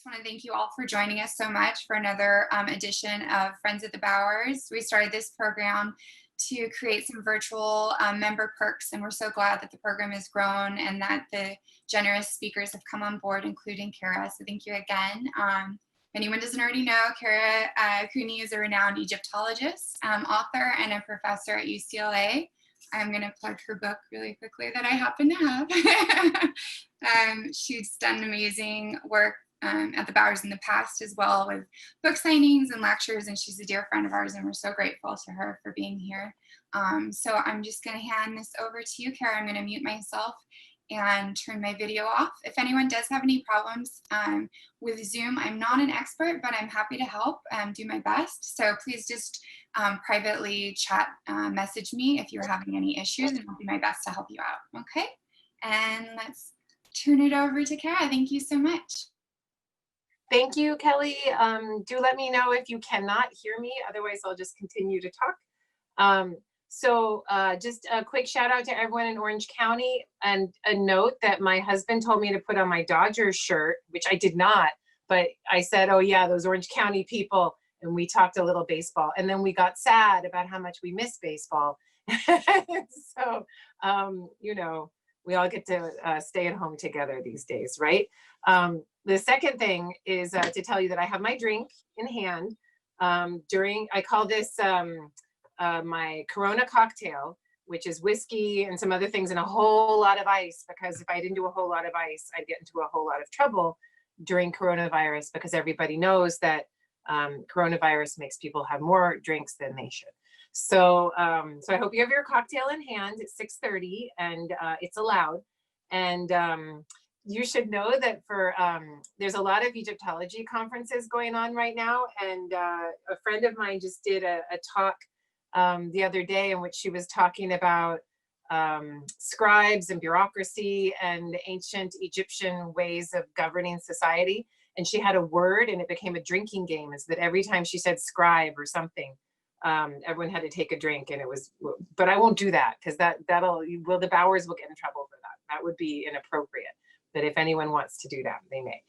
just want to thank you all for joining us so much for another edition of Friends at the Bowers. We started this program to create some virtual member perks, and we're so glad that the program has grown and that the generous speakers have come on board, including Kara. So thank you again. If anyone doesn't already know, Kara Cooney is a renowned Egyptologist, author, and a professor at UCLA. I'm going to plug her book really quickly that I happen to have. She's done amazing work at the Bowers in the past as well, with book signings and lectures, and she's a dear friend of ours, and we're so grateful to her for being here. So I'm just going to hand this over to you, Kara. I'm going to mute myself and turn my video off. If anyone does have any problems with Zoom, I'm not an expert, but I'm happy to help do my best. So please just privately chat, message me if you're having any issues, and I'll do my best to help you out. Okay, and let's turn it over to Kara. Thank you so much. Thank you, Kelly. Do let me know if you cannot hear me. Otherwise, I'll just continue to talk. Just a quick shout out to everyone in Orange County, and a note that my husband told me to put on my Dodgers shirt, which I did not, but I said, oh yeah, those Orange County people. And we talked a little baseball, and then we got sad about how much we miss baseball. So, you know, we all get to stay at home together these days, right? The second thing is to tell you that I have my drink in hand I call this my Corona cocktail, which is whiskey and some other things and a whole lot of ice, because if I didn't do a whole lot of ice, I'd get into a whole lot of trouble during coronavirus, because everybody knows that coronavirus makes people have more drinks than they should. So I hope you have your cocktail in hand. It's 6:30 and it's allowed. And you should know that for there's a lot of Egyptology conferences going on right now. And a friend of mine just did a talk the other day in which she was talking about scribes and bureaucracy and ancient Egyptian ways of governing society. And she had a word, and it became a drinking game, is that every time she said scribe or something, everyone had to take a drink. And it was, but I won't do that, because the Bowers will get in trouble for that. That would be inappropriate. But if anyone wants to do that, they may.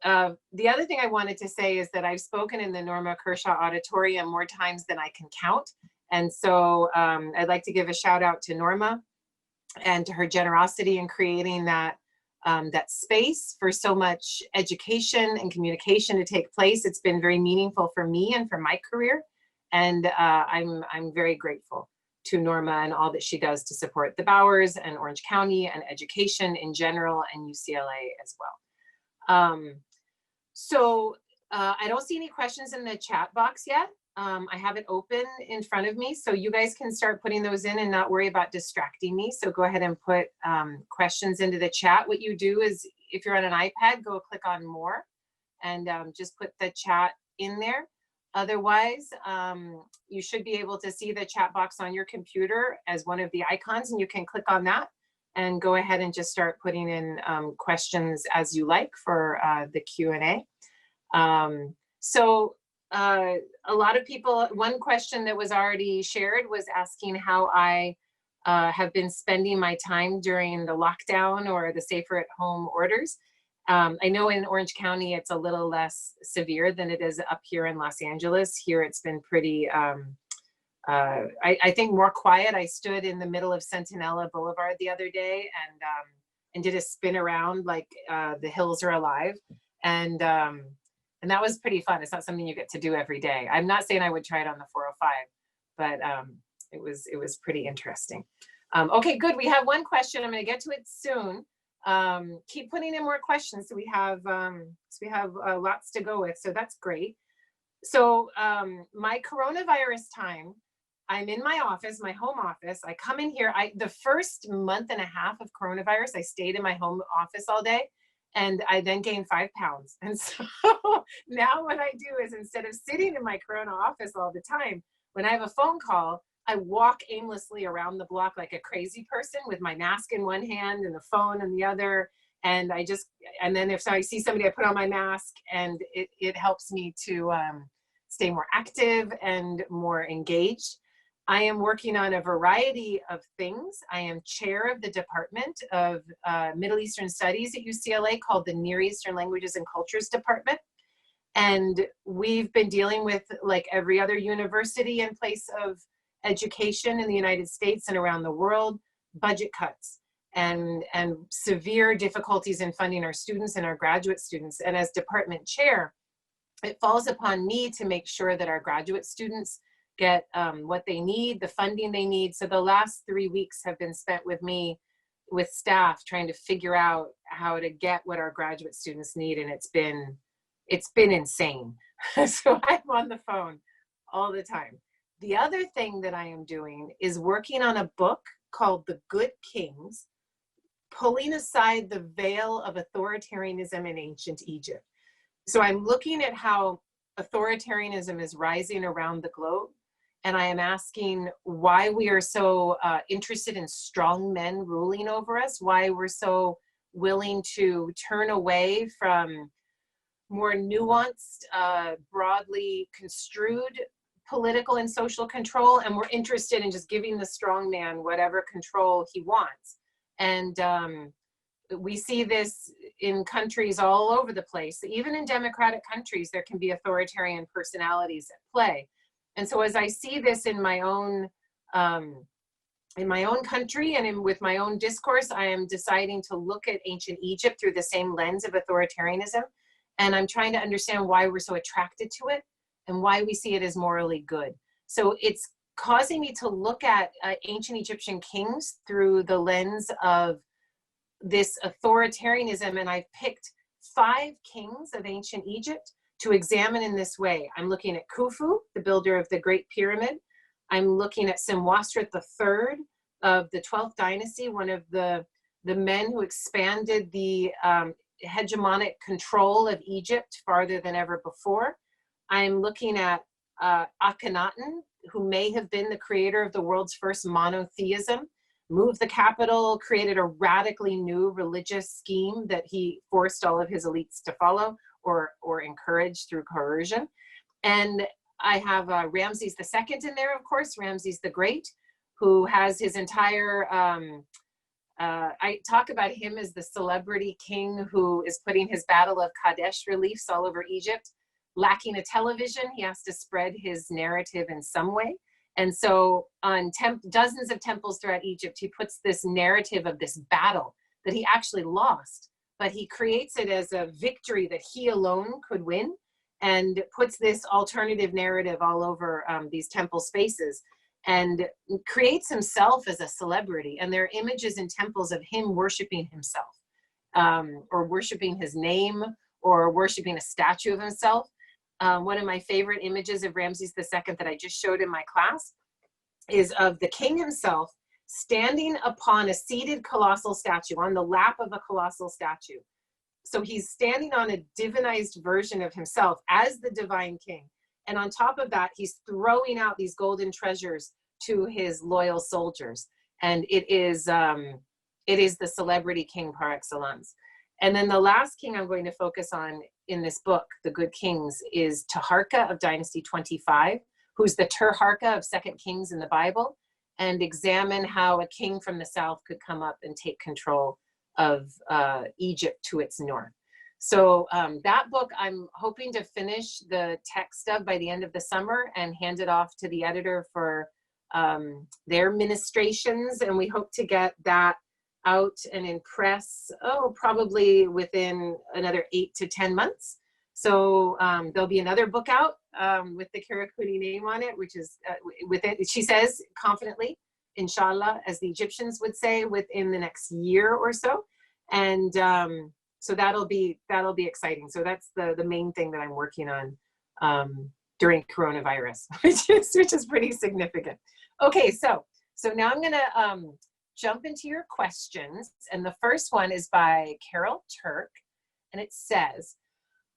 The other thing I wanted to say is that I've spoken in the Norma Kershaw Auditorium more times than I can count. And so I'd like to give a shout out to Norma and to her generosity in creating that space for so much education and communication to take place. It's been very meaningful for me and for my career. And I'm very grateful to Norma and all that she does to support the Bowers and Orange County and education in general, and UCLA as well. I don't see any questions in the chat box yet. I have it open in front of me, so you guys can start putting those in and not worry about distracting me. So go ahead and put questions into the chat. What you do is, if you're on an iPad, go click on more and just put the chat in there. Otherwise, you should be able to see the chat box on your computer as one of the icons, and you can click on that and go ahead and just start putting in questions as you like for the Q&A. A lot of people, one question that was already shared was asking how I have been spending my time during the lockdown or the safer at home orders. I know in Orange County, it's a little less severe than it is up here in Los Angeles. Here, it's been pretty, I think, more quiet. I stood in the middle of Centinela Boulevard the other day and did a spin around like the hills are alive. And that was pretty fun. It's not something you get to do every day. I'm not saying I would try it on the 405, but it was pretty interesting. Okay, good. We have one question. I'm going to get to it soon. Keep putting in more questions, so we have lots to go with. So that's great. So my coronavirus time, I'm in my office, my home office. I come in here. The first month and a half of coronavirus, I stayed in my home office all day. And I then gained 5 pounds. And so now what I do is, instead of sitting in my Corona office all the time, when I have a phone call, I walk aimlessly around the block like a crazy person with my mask in one hand and the phone in the other. And then if I see somebody, I put on my mask, and it helps me to stay more active and more engaged. I am working on a variety of things. I am chair of the Department of Middle Eastern Studies at UCLA called the Near Eastern Languages and Cultures Department. And we've been dealing with, like every other university and place of education in the United States and around the world, budget cuts and severe difficulties in funding our students and our graduate students. And as department chair, it falls upon me to make sure that our graduate students get what they need, the funding they need. So the last 3 weeks have been spent with me, with staff, trying to figure out how to get what our graduate students need. And it's been insane. So I'm on the phone all the time. The other thing that I am doing is working on a book called The Good Kings, pulling aside the veil of authoritarianism in ancient Egypt. So I'm looking at how authoritarianism is rising around the globe. And I am asking why we are so interested in strong men ruling over us, why we're so willing to turn away from more nuanced, broadly construed political and social control, and we're interested in just giving the strong man whatever control he wants. And we see this in countries all over the place. Even in democratic countries, there can be authoritarian personalities at play. And so as I see this in my own country and with my own discourse, I am deciding to look at ancient Egypt through the same lens of authoritarianism. And I'm trying to understand why we're so attracted to it and why we see it as morally good. So it's causing me to look at ancient Egyptian kings through the lens of this authoritarianism. And I've picked 5 kings of ancient Egypt to examine in this way. I'm looking at Khufu, the builder of the Great Pyramid. I'm looking at Senwosret III of the 12th dynasty, one of the men who expanded the hegemonic control of Egypt farther than ever before. I'm looking at Akhenaten, who may have been the creator of the world's first monotheism, moved the capital, created a radically new religious scheme that he forced all of his elites to follow or encourage through coercion. And I have Ramses II in there, of course, Ramses the Great, who has his entire, I talk about him as the celebrity king who is putting his Battle of Kadesh reliefs all over Egypt. Lacking a television, he has to spread his narrative in some way. And so on dozens of temples throughout Egypt, he puts this narrative of this battle that he actually lost, but he creates it as a victory that he alone could win, and puts this alternative narrative all over these temple spaces, and creates himself as a celebrity. And there are images in temples of him worshiping himself, or worshiping his name, or worshiping a statue of himself. One of my favorite images of Ramses II that I just showed in my class is of the king himself standing upon a seated colossal statue, on the lap of a colossal statue. So he's standing on a divinized version of himself as the divine king. And on top of that, he's throwing out these golden treasures to his loyal soldiers. And it is the celebrity king par excellence. And then the last king I'm going to focus on in this book, The Good Kings, is Taharka of Dynasty 25, who's the Tirharka of 2 Kings in the Bible, and examine how a king from the south could come up and take control of Egypt to its north. So that book, I'm hoping to finish the text of by the end of the summer and hand it off to the editor for their ministrations. And we hope to get that out and in press, probably within another 8 to 10 months. So there'll be another book out with the Kara Cooney name on it, which is she says confidently, inshallah, as the Egyptians would say, within the next year or so. And so that'll be exciting. So that's the main thing that I'm working on during coronavirus, which is pretty significant. Okay, so now I'm gonna jump into your questions. And the first one is by Carol Turk, and it says,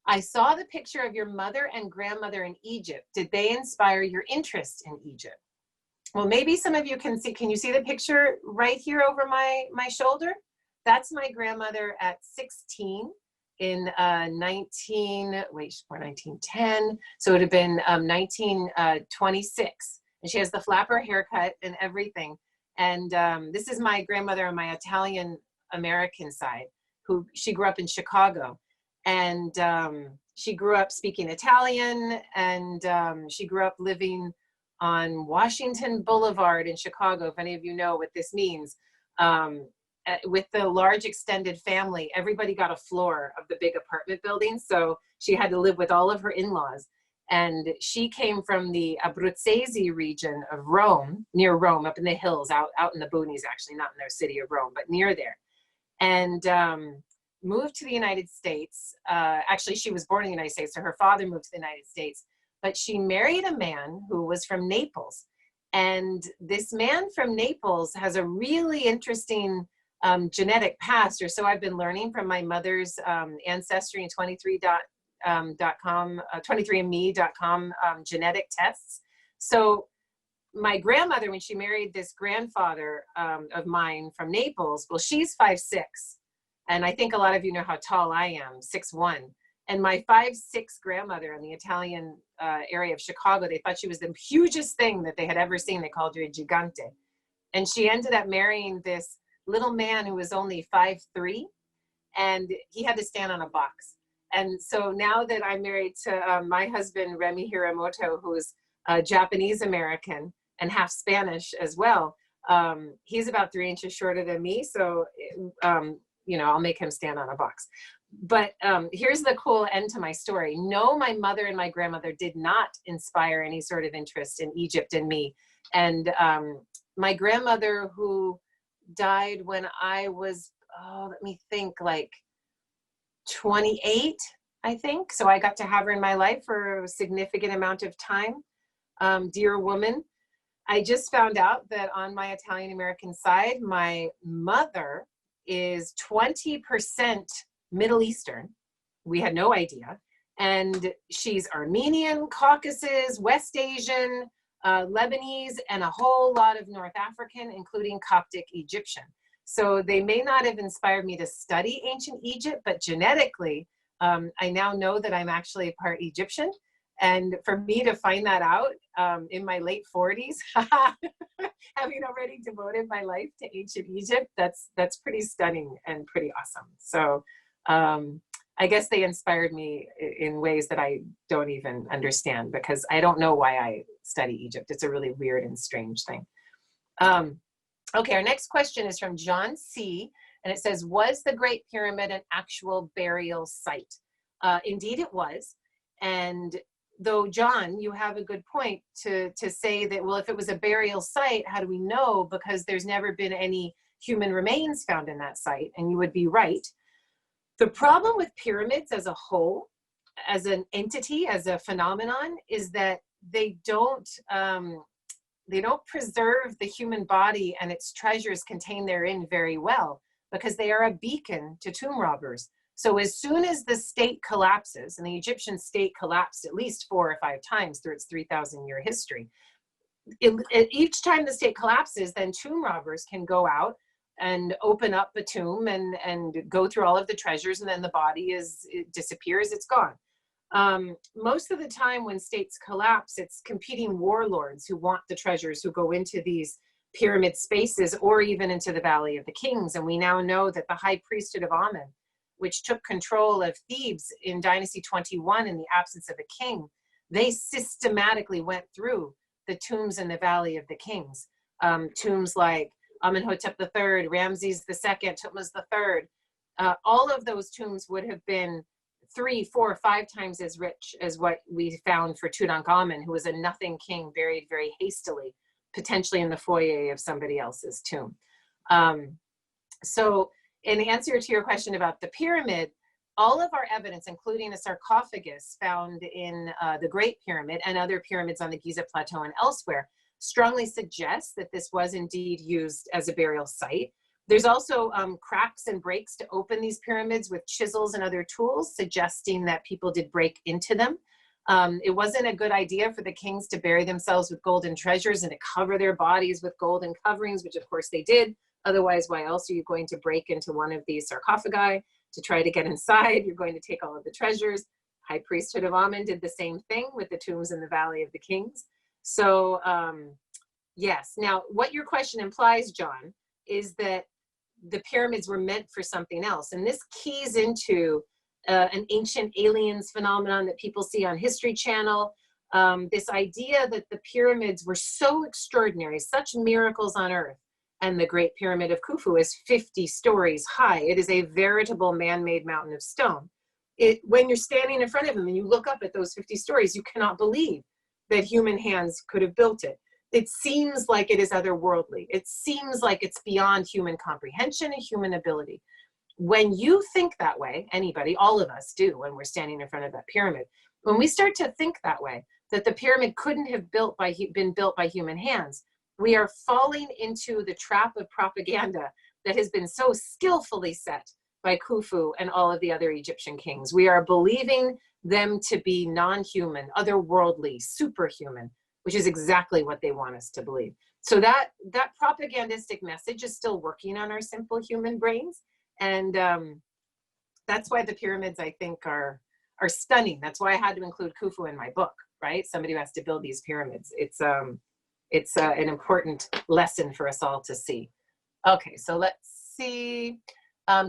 I saw the picture of your mother and grandmother in Egypt. Did they inspire your interest in Egypt? Well, maybe some of you can you see the picture right here over my shoulder? That's my grandmother at 16 in 1910. So it would have been 1926. and she has the flapper haircut and everything. And this is my grandmother on my Italian American side, who she grew up in Chicago, and she grew up speaking Italian, and she grew up living on Washington Boulevard in Chicago, if any of you know what this means. With the large extended family, everybody got a floor of the big apartment building, so she had to live with all of her in-laws. And she came from the Abruzzese region of Rome, near Rome, up in the hills, out in the boonies, actually, not in their city of Rome, but near there. And moved to the United States. Actually, she was born in the United States, so her father moved to the United States. But she married a man who was from Naples. And this man from Naples has a really interesting genetic past, or so I've been learning from my mother's ancestry and 23andme.com genetic tests. So my grandmother, when she married this grandfather of mine from Naples, well, she's 5'6", and I think a lot of you know how tall I am, 6'1". And my 5'6" grandmother in the Italian area of Chicago, they thought she was the hugest thing that they had ever seen. They called her a gigante. And she ended up marrying this little man who was only 5'3", and he had to stand on a box. And so now that I'm married to my husband, Remy Hiramoto, who's Japanese American and half Spanish as well, he's about 3 inches shorter than me. So, you know, I'll make him stand on a box. But here's the cool end to my story. No, my mother and my grandmother did not inspire any sort of interest in Egypt in me. And my grandmother, who died when I was, let me think, like 28, I think. So I got to have her in my life for a significant amount of time. Dear woman, I just found out that on my Italian American side, my mother is 20% Middle Eastern. We had no idea. And she's Armenian, Caucasus, West Asian, Lebanese, and a whole lot of North African, including Coptic Egyptian. So they may not have inspired me to study ancient Egypt, but genetically, I now know that I'm actually part Egyptian. And for me to find that out in my late 40s, having already devoted my life to ancient Egypt, that's pretty stunning and pretty awesome. So I guess they inspired me in ways that I don't even understand, because I don't know why I study Egypt. It's a really weird and strange thing. Okay, our next question is from John C. And it says, was the Great Pyramid an actual burial site? Indeed it was. And though, John, you have a good point to say that, well, if it was a burial site, how do we know? Because there's never been any human remains found in that site. And you would be right. The problem with pyramids as a whole, as an entity, as a phenomenon, is that they don't preserve the human body and its treasures contained therein very well, because they are a beacon to tomb robbers. So as soon as the state collapses, and the Egyptian state collapsed at least 4 or 5 times through its 3,000-year history, each time the state collapses, then tomb robbers can go out and open up a tomb and go through all of the treasures, and then the body it disappears, it's gone. Most of the time when states collapse, it's competing warlords who want the treasures, who go into these pyramid spaces or even into the Valley of the Kings. And we now know that the high priesthood of Amen, which took control of Thebes in Dynasty 21 in the absence of a king, they systematically went through the tombs in the Valley of the Kings. Tombs like Amenhotep III, Ramses II, Thutmose III, all of those tombs would have been 3, 4, 5 times as rich as what we found for Tutankhamun, who was a nothing king buried very hastily, potentially in the foyer of somebody else's tomb. So in answer to your question about the pyramid, all of our evidence, including a sarcophagus found in the Great Pyramid and other pyramids on the Giza Plateau and elsewhere, strongly suggests that this was indeed used as a burial site. There's also cracks and breaks to open these pyramids with chisels and other tools, suggesting that people did break into them. It wasn't a good idea for the kings to bury themselves with golden treasures and to cover their bodies with golden coverings, which of course they did. Otherwise, why else are you going to break into one of these sarcophagi to try to get inside? You're going to take all of the treasures. High priesthood of Amen did the same thing with the tombs in the Valley of the Kings. So yes, now what your question implies, John, is that the pyramids were meant for something else. And this keys into an ancient aliens phenomenon that people see on History Channel. This idea that the pyramids were so extraordinary, such miracles on earth. And the Great Pyramid of Khufu is 50 stories high. It is a veritable man-made mountain of stone. When you're standing in front of them and you look up at those 50 stories, you cannot believe that human hands could have built it. It seems like it is otherworldly. It seems like it's beyond human comprehension and human ability. When you think that way, anybody, all of us do when we're standing in front of that pyramid, when we start to think that way, that the pyramid couldn't have been built by human hands, we are falling into the trap of propaganda that has been so skillfully set by Khufu and all of the other Egyptian kings. We are believing them to be non-human, otherworldly, superhuman, which is exactly what they want us to believe. So that propagandistic message is still working on our simple human brains. And that's why the pyramids, I think, are stunning. That's why I had to include Khufu in my book, right? Somebody who has to build these pyramids. It's an important lesson for us all to see. Okay, so let's see.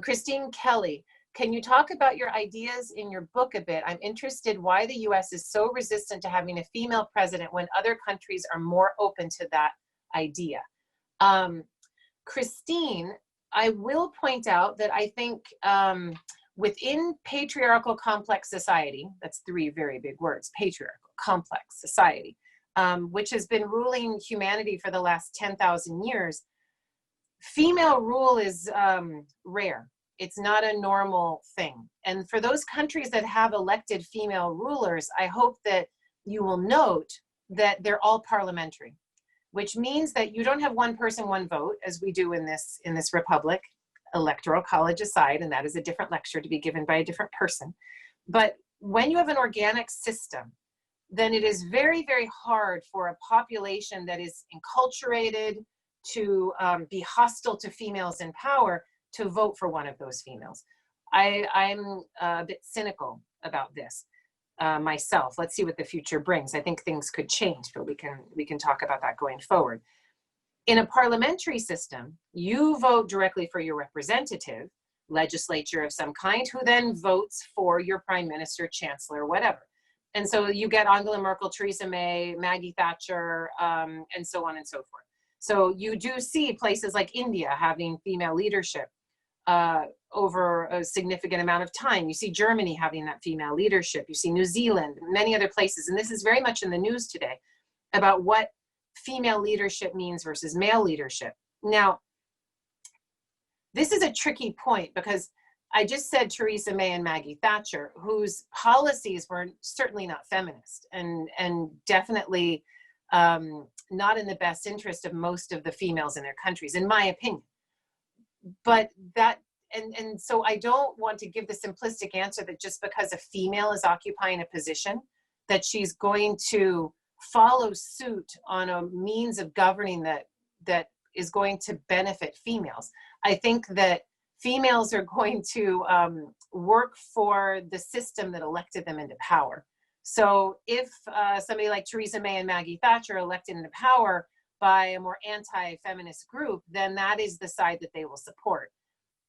Christine Kelly, can you talk about your ideas in your book a bit? I'm interested why the US is so resistant to having a female president when other countries are more open to that idea. Christine, I will point out that I think within patriarchal complex society, that's 3 very big words, patriarchal complex society, which has been ruling humanity for the last 10,000 years, female rule is rare. It's not a normal thing. And for those countries that have elected female rulers, I hope that you will note that they're all parliamentary, which means that you don't have one person, one vote, as we do in this republic, electoral college aside, and that is a different lecture to be given by a different person. But when you have an organic system, then it is very, very hard for a population that is enculturated to be hostile to females in power to vote for one of those females. I'm a bit cynical about this myself. Let's see what the future brings. I think things could change, but we can talk about that going forward. In a parliamentary system, you vote directly for your representative, legislature of some kind, who then votes for your prime minister, chancellor, whatever. And so you get Angela Merkel, Theresa May, Maggie Thatcher, and so on and so forth. So you do see places like India having female leadership over a significant amount of time. You see Germany having that female leadership. You see New Zealand, many other places. And this is very much in the news today about what female leadership means versus male leadership. Now, this is a tricky point because I just said Theresa May and Maggie Thatcher, whose policies were certainly not feminist and definitely not in the best interest of most of the females in their countries, in my opinion. But that, and so I don't want to give the simplistic answer that just because a female is occupying a position, that she's going to follow suit on a means of governing that is going to benefit females. I think that females are going to work for the system that elected them into power. So if somebody like Theresa May and Maggie Thatcher are elected into power by a more anti-feminist group, then that is the side that they will support.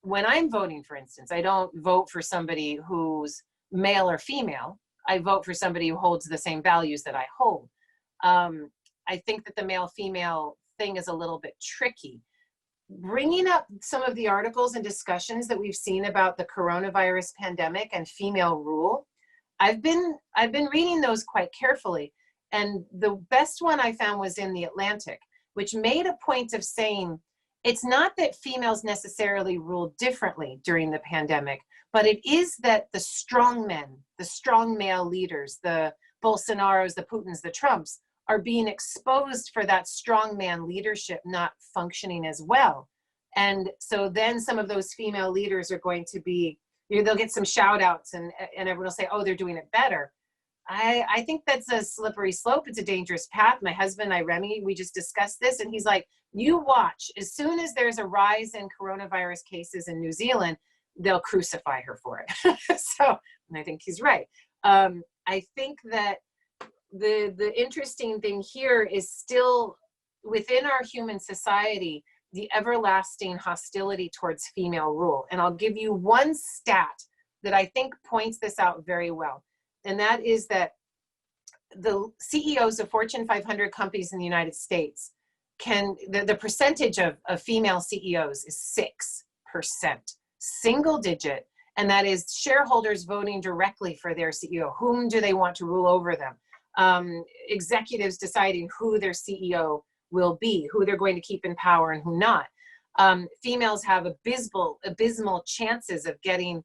When I'm voting, for instance, I don't vote for somebody who's male or female. I vote for somebody who holds the same values that I hold. I think that the male-female thing is a little bit tricky. Bringing up some of the articles and discussions that we've seen about the coronavirus pandemic and female rule, I've been reading those quite carefully. And the best one I found was in The Atlantic, which made a point of saying, it's not that females necessarily rule differently during the pandemic, but it is that the strong men, the strong male leaders, the Bolsonaros, the Putins, the Trumps, are being exposed for that strongman leadership not functioning as well. And so then some of those female leaders are going to be, they'll get some shout outs and everyone will say, oh, they're doing it better. I think that's a slippery slope. It's a dangerous path. My husband, Remy, we just discussed this and he's like, you watch, as soon as there's a rise in coronavirus cases in New Zealand, they'll crucify her for it. So, and I think he's right. I think that the interesting thing here is still within our human society, the everlasting hostility towards female rule. And I'll give you one stat that I think points this out very well. And that is that the CEOs of Fortune 500 companies in the United States the percentage of female CEOs is 6%, single digit. And that is shareholders voting directly for their CEO. Whom do they want to rule over them? Executives deciding who their CEO will be, who they're going to keep in power and who not. Females have abysmal chances of getting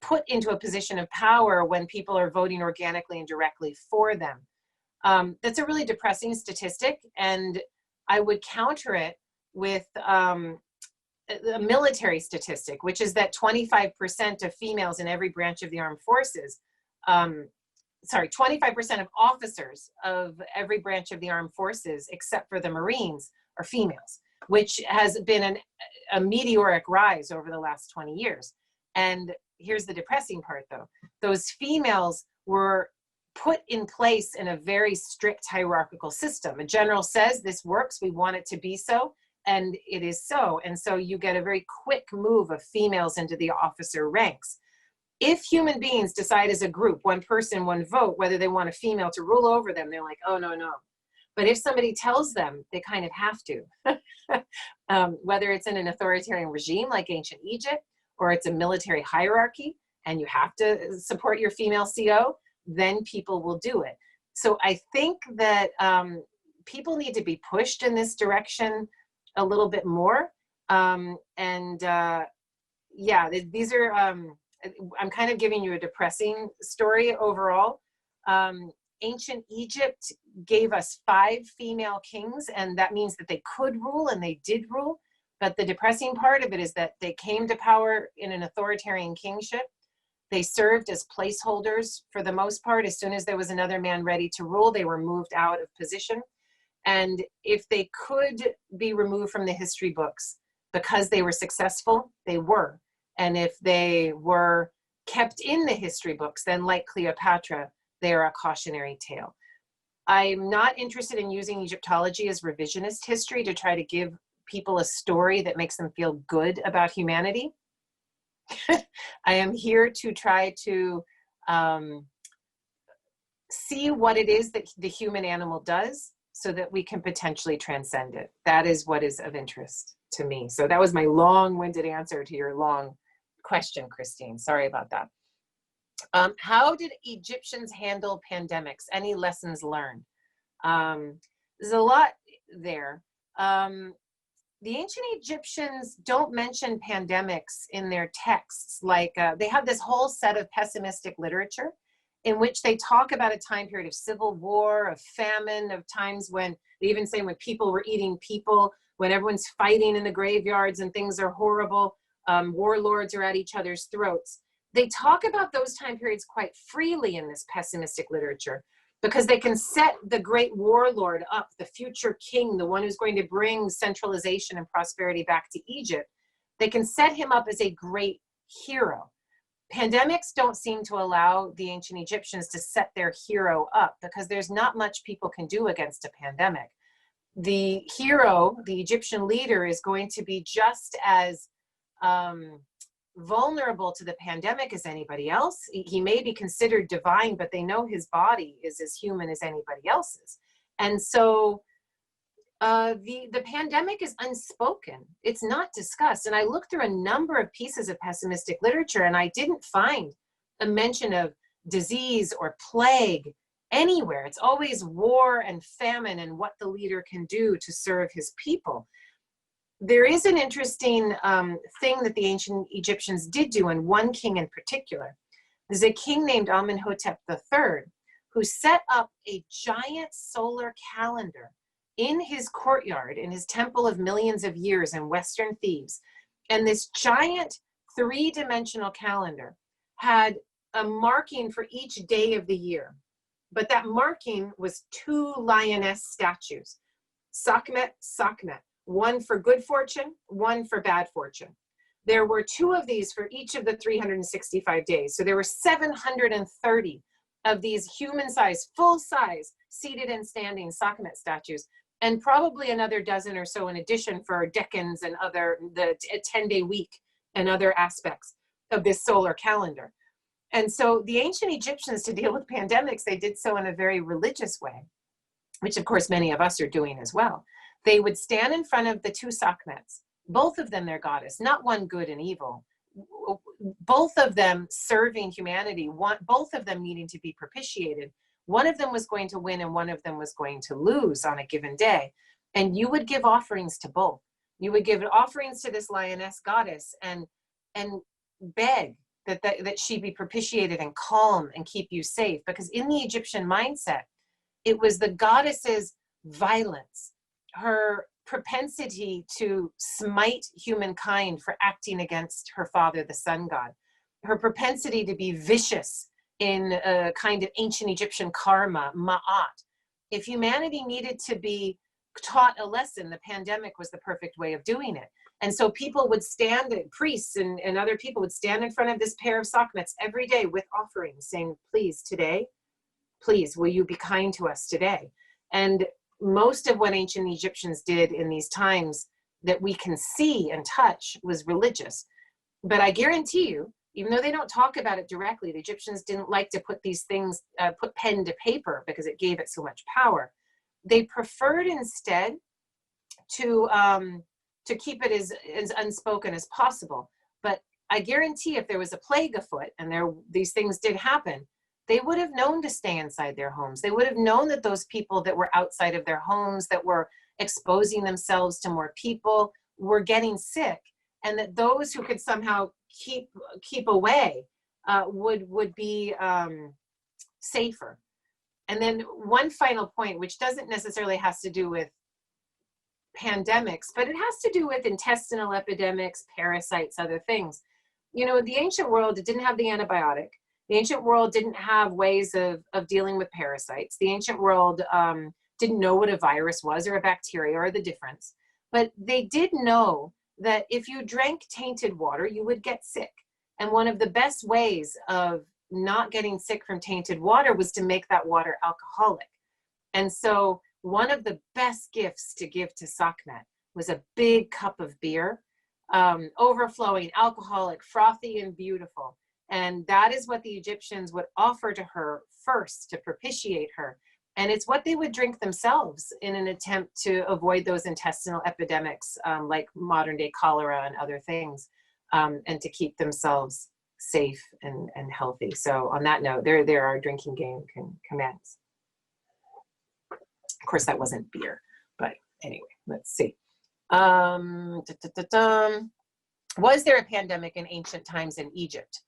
put into a position of power when people are voting organically and directly for them. That's a really depressing statistic, and I would counter it with a military statistic, which is that 25% of females in every branch of the armed forces, 25% of officers of every branch of the armed forces, except for the Marines, are females, which has been a meteoric rise over the last 20 years. And here's the depressing part, though. Those females were put in place in a very strict hierarchical system. A general says, this works, we want it to be so, and it is so. And so you get a very quick move of females into the officer ranks. If human beings decide as a group, one person, one vote, whether they want a female to rule over them, they're like, oh, no, no. But if somebody tells them, they kind of have to. Whether it's in an authoritarian regime like ancient Egypt, or it's a military hierarchy, and you have to support your female CO, then people will do it. So I think that people need to be pushed in this direction a little bit more. Yeah, these are, I'm kind of giving you a depressing story overall. Ancient Egypt gave us 5 female kings, and that means that they could rule, and they did rule. But the depressing part of it is that they came to power in an authoritarian kingship. They served as placeholders for the most part. As soon as there was another man ready to rule, they were moved out of position. And if they could be removed from the history books because they were successful, they were. And if they were kept in the history books, then like Cleopatra, they are a cautionary tale. I'm not interested in using Egyptology as revisionist history to try to give people a story that makes them feel good about humanity. I am here to try to see what it is that the human animal does so that we can potentially transcend it. That is what is of interest to me. So that was my long-winded answer to your long question, Christine. Sorry about that. How did Egyptians handle pandemics? Any lessons learned? There's a lot there. The ancient Egyptians don't mention pandemics in their texts. Like they have this whole set of pessimistic literature in which they talk about a time period of civil war, of famine, of times when they even say when people were eating people, when everyone's fighting in the graveyards and things are horrible, warlords are at each other's throats. They talk about those time periods quite freely in this pessimistic literature because they can set the great warlord up, the future king, the one who's going to bring centralization and prosperity back to Egypt. They can set him up as a great hero. Pandemics don't seem to allow the ancient Egyptians to set their hero up because there's not much people can do against a pandemic. The hero, the Egyptian leader, is going to be just as vulnerable to the pandemic as anybody else. He may be considered divine, but they know his body is as human as anybody else's. And so the pandemic is unspoken. It's not discussed. And I looked through a number of pieces of pessimistic literature and I didn't find a mention of disease or plague anywhere. It's always war and famine and what the leader can do to serve his people. There is an interesting thing that the ancient Egyptians did do, and one king in particular. There's a king named Amenhotep III who set up a giant solar calendar in his courtyard, in his temple of millions of years in Western Thebes. And this giant 3-dimensional calendar had a marking for each day of the year. But that marking was 2 lioness statues, Sekhmet, Sekhmet. One for good fortune, one for bad fortune. There were 2 of these for each of the 365 days. So there were 730 of these human-sized, full-size, seated and standing Sekhmet statues, and probably another dozen or so in addition for decans and the 10-day week and other aspects of this solar calendar. And so the ancient Egyptians, to deal with pandemics, they did so in a very religious way, which of course many of us are doing as well. They would stand in front of the two Sekhmets, both of them their goddess, not one good and evil, both of them serving humanity, both of them needing to be propitiated. One of them was going to win and one of them was going to lose on a given day. And you would give offerings to both. You would give offerings to this lioness goddess and beg that she be propitiated and calm and keep you safe. Because in the Egyptian mindset, it was the goddess's violence, her propensity to smite humankind for acting against her father, the sun god, her propensity to be vicious in a kind of ancient Egyptian karma, ma'at. If humanity needed to be taught a lesson, the pandemic was the perfect way of doing it. And so people would stand, priests and other people would stand in front of this pair of Sekhmets every day with offerings saying, please, today, please, will you be kind to us today? And most of what ancient Egyptians did in these times that we can see and touch was religious. But I guarantee you, even though they don't talk about it directly, the Egyptians didn't like to put these things, put pen to paper because it gave it so much power. They preferred instead to keep it as unspoken as possible. But I guarantee if there was a plague afoot and these things did happen, they would have known to stay inside their homes. They would have known that those people that were outside of their homes, that were exposing themselves to more people, were getting sick, and that those who could somehow keep away would be safer. And then one final point, which doesn't necessarily has to do with pandemics, but it has to do with intestinal epidemics, parasites, other things. You know, the ancient world, it didn't have the antibiotic. The ancient world didn't have ways of dealing with parasites. The ancient world didn't know what a virus was or a bacteria or the difference. But they did know that if you drank tainted water, you would get sick. And one of the best ways of not getting sick from tainted water was to make that water alcoholic. And so one of the best gifts to give to Sekhmet was a big cup of beer, overflowing, alcoholic, frothy, and beautiful. And that is what the Egyptians would offer to her first to propitiate her. And it's what they would drink themselves in an attempt to avoid those intestinal epidemics like modern day cholera and other things, and to keep themselves safe and healthy. So on that note, there our drinking game can commence. Of course, that wasn't beer, but anyway, let's see. Was there a pandemic in ancient times in Egypt?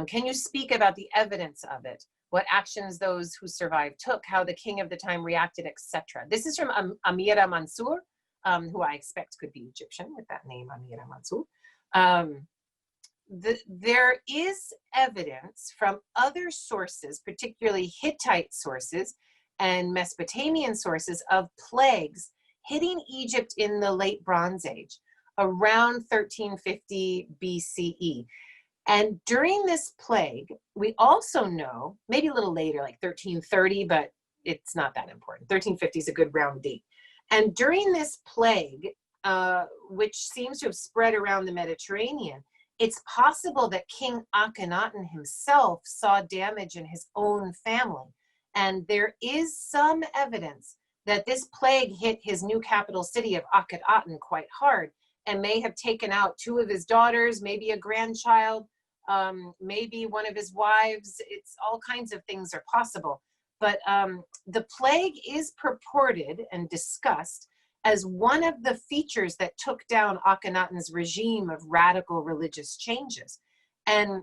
Can you speak about the evidence of it? What actions those who survived took, how the king of the time reacted, etc. This is from Amira Mansour, who I expect could be Egyptian with that name, Amira Mansour. There is evidence from other sources, particularly Hittite sources and Mesopotamian sources, of plagues hitting Egypt in the late Bronze Age, around 1350 BCE. And during this plague, we also know, maybe a little later, like 1330, but it's not that important. 1350 is a good round date. And during this plague, which seems to have spread around the Mediterranean, it's possible that King Akhenaten himself saw damage in his own family. And there is some evidence that this plague hit his new capital city of Akhenaten quite hard and may have taken out 2 of his daughters, maybe a grandchild, maybe one of his wives. It's all kinds of things are possible. But the plague is purported and discussed as one of the features that took down Akhenaten's regime of radical religious changes. And,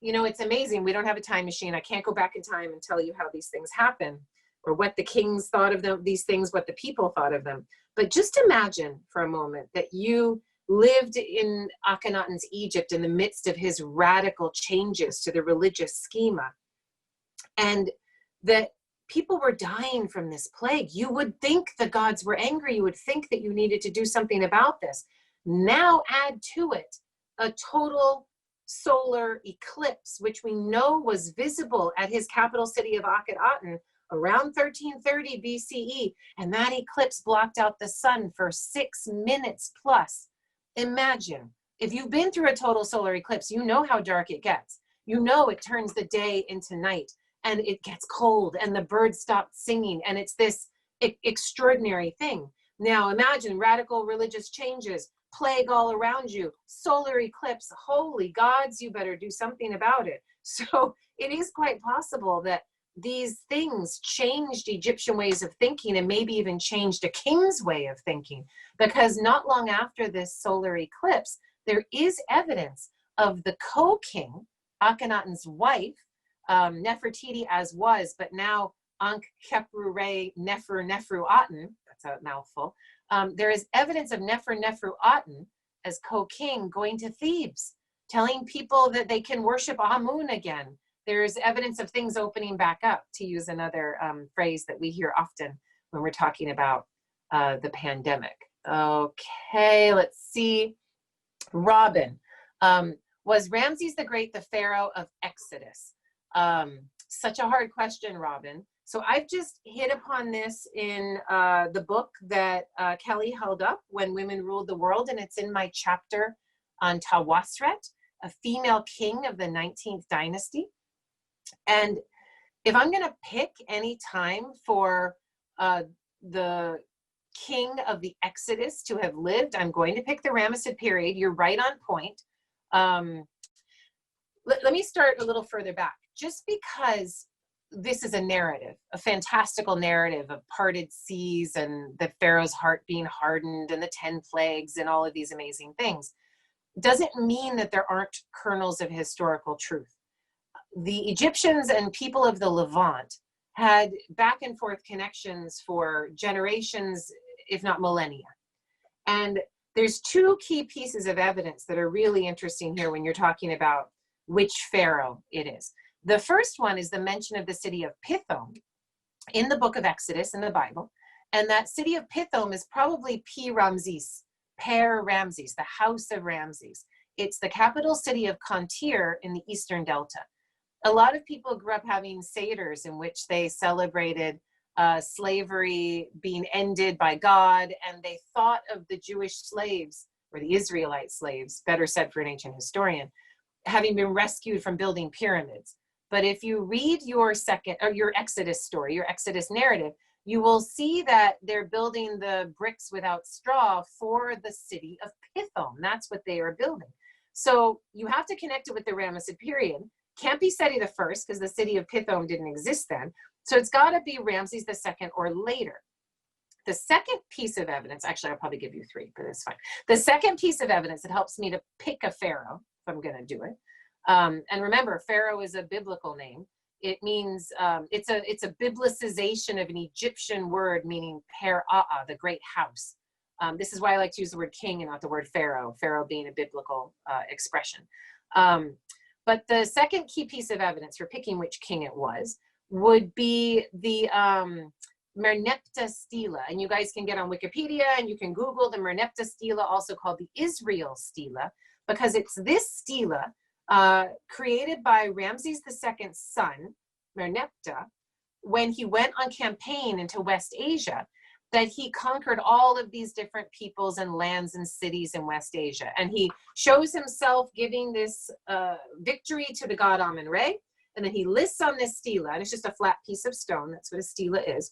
you know, it's amazing. We don't have a time machine. I can't go back in time and tell you how these things happen or what the kings thought of them, these things, what the people thought of them. But just imagine for a moment that you lived in Akhenaten's Egypt in the midst of his radical changes to the religious schema, and that people were dying from this plague. You would think the gods were angry. You would think that you needed to do something about this. Now add to it a total solar eclipse, which we know was visible at his capital city of Akhenaten around 1330 BCE. And that eclipse blocked out the sun for 6 minutes plus. Imagine, if you've been through a total solar eclipse, you know how dark it gets. You know it turns the day into night, and it gets cold, and the birds stop singing, and it's this extraordinary thing. Now imagine radical religious changes, plague all around you, solar eclipse, holy gods, you better do something about it. So it is quite possible that these things changed Egyptian ways of thinking, and maybe even changed a king's way of thinking, because not long after this solar eclipse, there is evidence of the co-king, Akhenaten's wife, Nefertiti as was, but now Ankh-Khepru-Re Nefer-Nefru-Aten, that's a mouthful. There is evidence of Nefer-Nefru-Aten as co-king going to Thebes, telling people that they can worship Amun again. There's evidence of things opening back up, to use another phrase that we hear often when we're talking about the pandemic. Okay, let's see. Robin, was Ramses the Great the pharaoh of Exodus? Such a hard question, Robin. So I've just hit upon this in the book that Kelly held up, When Women Ruled the World, and it's in my chapter on Tawasret, a female king of the 19th dynasty. And if I'm gonna pick any time for the king of the Exodus to have lived, I'm going to pick the Ramessid period. You're right on point. Let me start a little further back. Just because this is a narrative, a fantastical narrative of parted seas and the Pharaoh's heart being hardened and the 10 plagues and all of these amazing things, doesn't mean that there aren't kernels of historical truth. The Egyptians and people of the Levant had back and forth connections for generations, if not millennia. And there's two key pieces of evidence that are really interesting here when you're talking about which pharaoh it is. The first one is the mention of the city of Pithom in the book of Exodus in the Bible. And that city of Pithom is probably Pi-Ramses, Per Ramses, the house of Ramses. It's the capital city of Kontir in the Eastern Delta. A lot of people grew up having seders in which they celebrated slavery being ended by God, and they thought of the Jewish slaves, or the Israelite slaves, better said for an ancient historian, having been rescued from building pyramids. But if you read your Exodus story, your Exodus narrative, you will see that they're building the bricks without straw for the city of Pithom. That's what they are building. So you have to connect it with the Ramessid period. Can't be Seti the first, because the city of Pithom didn't exist then. So it's got to be Ramses II or later. The second piece of evidence, actually I'll probably give you three, but it's fine. The second piece of evidence that helps me to pick a pharaoh, if I'm going to do it. And remember, pharaoh is a biblical name. It means, it's a biblicization of an Egyptian word meaning Per-Aa, the great house. This is why I like to use the word king and not the word pharaoh, pharaoh being a biblical expression. But the second key piece of evidence for picking which king it was would be the Merneptah Stila. And you guys can get on Wikipedia and you can Google the Merneptah Stila, also called the Israel Stila, because it's this stela created by Ramses II's son, Merneptah, when he went on campaign into West Asia, that he conquered all of these different peoples and lands and cities in West Asia. And he shows himself giving this victory to the god Amun-Re, and then he lists on this stela, and it's just a flat piece of stone, that's what a stela is,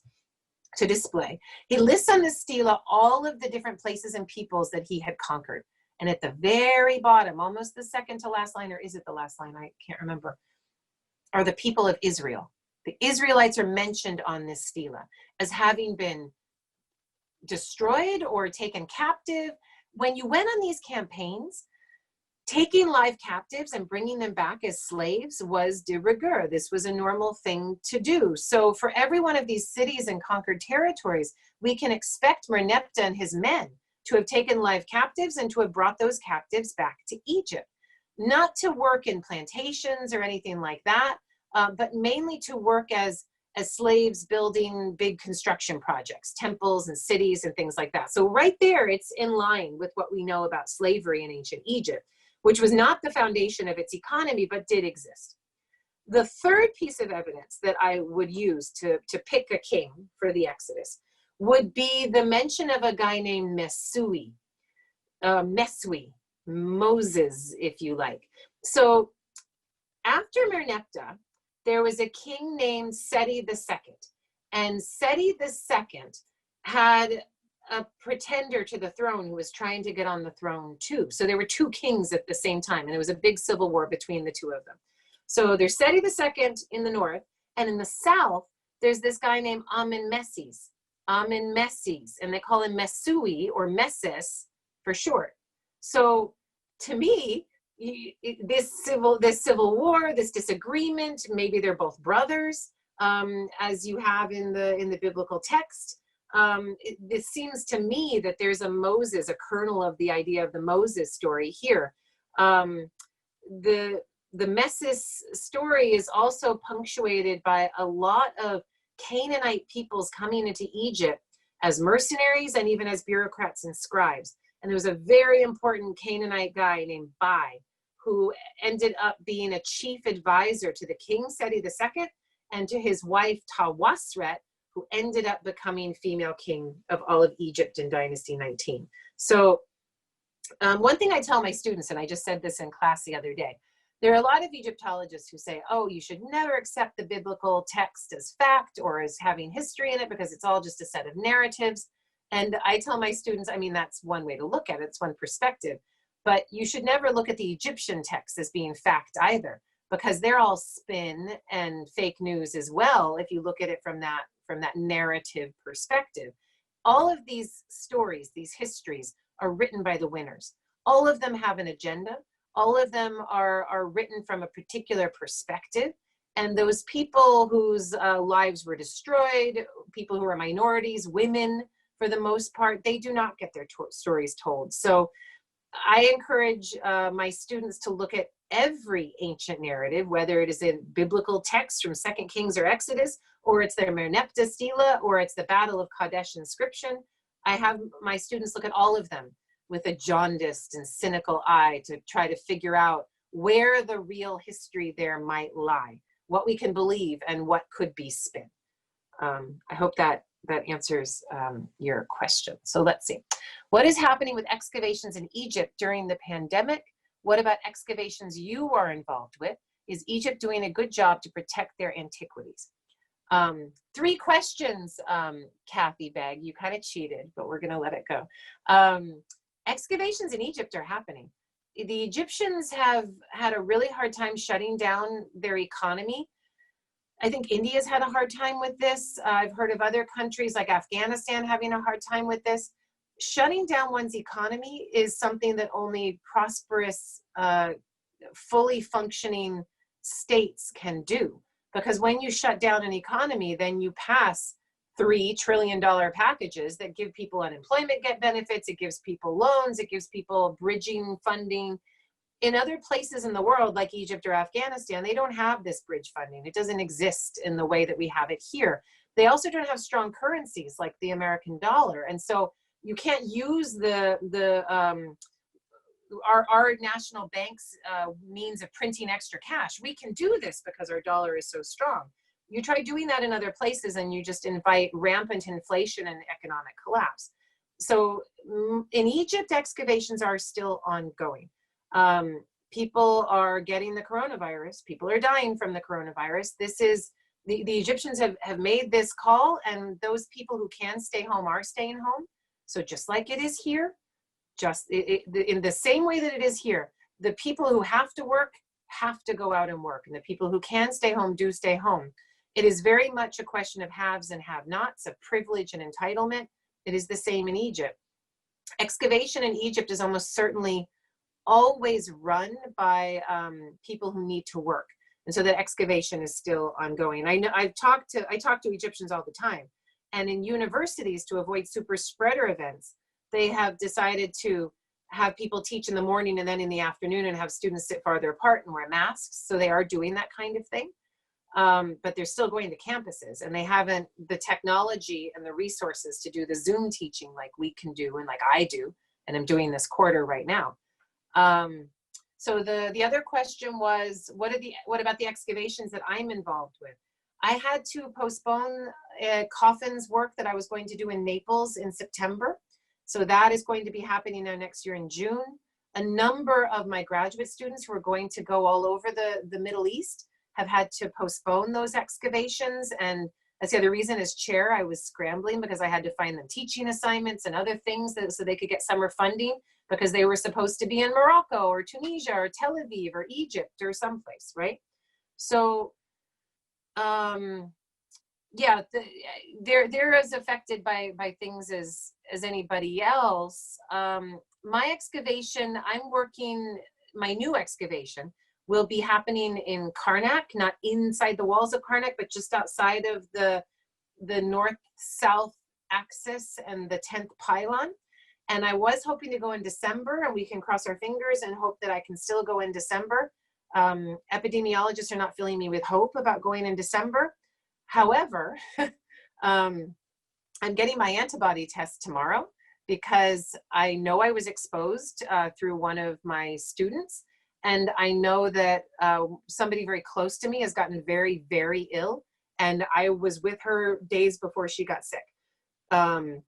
to display. He lists on this stela all of the different places and peoples that he had conquered. And at the very bottom, almost the second to last line, or is it the last line? I can't remember, are the people of Israel. The Israelites are mentioned on this stela as having been destroyed or taken captive. When you went on these campaigns, taking live captives and bringing them back as slaves was de rigueur. This was a normal thing to do. So for every one of these cities and conquered territories, we can expect Merneptah and his men to have taken live captives and to have brought those captives back to Egypt. Not to work in plantations or anything like that, but mainly to work as slaves building big construction projects, temples and cities and things like that. So right there, it's in line with what we know about slavery in ancient Egypt. which was not the foundation of its economy, but did exist. The third piece of evidence that I would use to pick a king for the Exodus would be the mention of a guy named Mesui, Moses, if you like. So after Merneptah, there was a king named Seti II. And Seti II had a pretender to the throne who was trying to get on the throne too. So there were two kings at the same time, and there was a big civil war between the two of them. So there's Seti II in the north, and in the south, there's this guy named Amenmeses, and they call him Mesui or Meses for short. So to me, this civil war, this disagreement, maybe they're both brothers, as you have in the biblical text. This seems to me that there's a Moses, a kernel of the idea of the Moses story here. The Meses story is also punctuated by a lot of Canaanite peoples coming into Egypt as mercenaries and even as bureaucrats and scribes. And there was a very important Canaanite guy named Bai, who ended up being a chief advisor to the king Seti II and to his wife Tawasret, who ended up becoming female king of all of Egypt in Dynasty 19. So one thing I tell my students, and I just said this in class the other day, there are a lot of Egyptologists who say, oh, you should never accept the biblical text as fact or as having history in it because it's all just a set of narratives. And I tell my students, I mean, that's one way to look at it, it's one perspective, but you should never look at the Egyptian text as being fact either, because they're all spin and fake news as well if you look at it from that narrative perspective. All of these stories, these histories, are written by the winners. All of them have an agenda. All of them are written from a particular perspective. And those people whose lives were destroyed, people who are minorities, women, for the most part, they do not get their stories told. So I encourage my students to look at every ancient narrative, whether it is in biblical text from 2 Kings or Exodus, or it's their Merneptah Stila, or it's the Battle of Kadesh inscription. I have my students look at all of them with a jaundiced and cynical eye to try to figure out where the real history there might lie, what we can believe and what could be spin. I hope that answers your question. So let's see. What is happening with excavations in Egypt during the pandemic? What about excavations you are involved with? Is Egypt doing a good job to protect their antiquities? 3 questions, Kathy Begg. You kind of cheated, but we're going to let it go. Excavations in Egypt are happening. The Egyptians have had a really hard time shutting down their economy. I think India's had a hard time with this. I've heard of other countries like Afghanistan having a hard time with this. Shutting down one's economy is something that only prosperous, fully functioning states can do. Because when you shut down an economy, then you pass $3 trillion packages that give people unemployment benefits, it gives people loans, it gives people bridging funding. In other places in the world, like Egypt or Afghanistan, they don't have this bridge funding. It doesn't exist in the way that we have it here. They also don't have strong currencies like the American dollar. And so you can't use our national bank's means of printing extra cash. We can do this because our dollar is so strong. You try doing that in other places and you just invite rampant inflation and economic collapse. So in Egypt, excavations are still ongoing. People are getting the coronavirus. People are dying from the coronavirus. This is, the Egyptians have made this call, and those people who can stay home are staying home. So just like it is here, in the same way that it is here, the people who have to work have to go out and work, and the people who can stay home do stay home. It is very much a question of haves and have-nots, of privilege and entitlement. It is the same in Egypt. Excavation in Egypt is almost certainly always run by people who need to work, and so that excavation is still ongoing. I know I talk to Egyptians all the time, and in universities, to avoid super spreader events, they have decided to have people teach in the morning and then in the afternoon, and have students sit farther apart and wear masks. So they are doing that kind of thing. But they're still going to campuses, and they haven't the technology and the resources to do the Zoom teaching like we can do and like I do, and I'm doing this quarter right now. So the other question was, what about the excavations that I'm involved with? I had to postpone coffins work that I was going to do in Naples in September. So that is going to be happening now next year in June. A number of my graduate students who are going to go all over the Middle East have had to postpone those excavations. And that's the other reason, as chair, I was scrambling because I had to find them teaching assignments and other things so they could get summer funding, because they were supposed to be in Morocco or Tunisia or Tel Aviv or Egypt or someplace, right? So, yeah, they're as affected by things as anybody else. My excavation, my new excavation will be happening in Karnak, not inside the walls of Karnak, but just outside of the north-south axis and the 10th pylon. And I was hoping to go in December, and we can cross our fingers and hope that I can still go in December. Epidemiologists are not filling me with hope about going in December. However, I'm getting my antibody test tomorrow because I know I was exposed through one of my students. And I know that somebody very close to me has gotten very, very ill. And I was with her days before she got sick.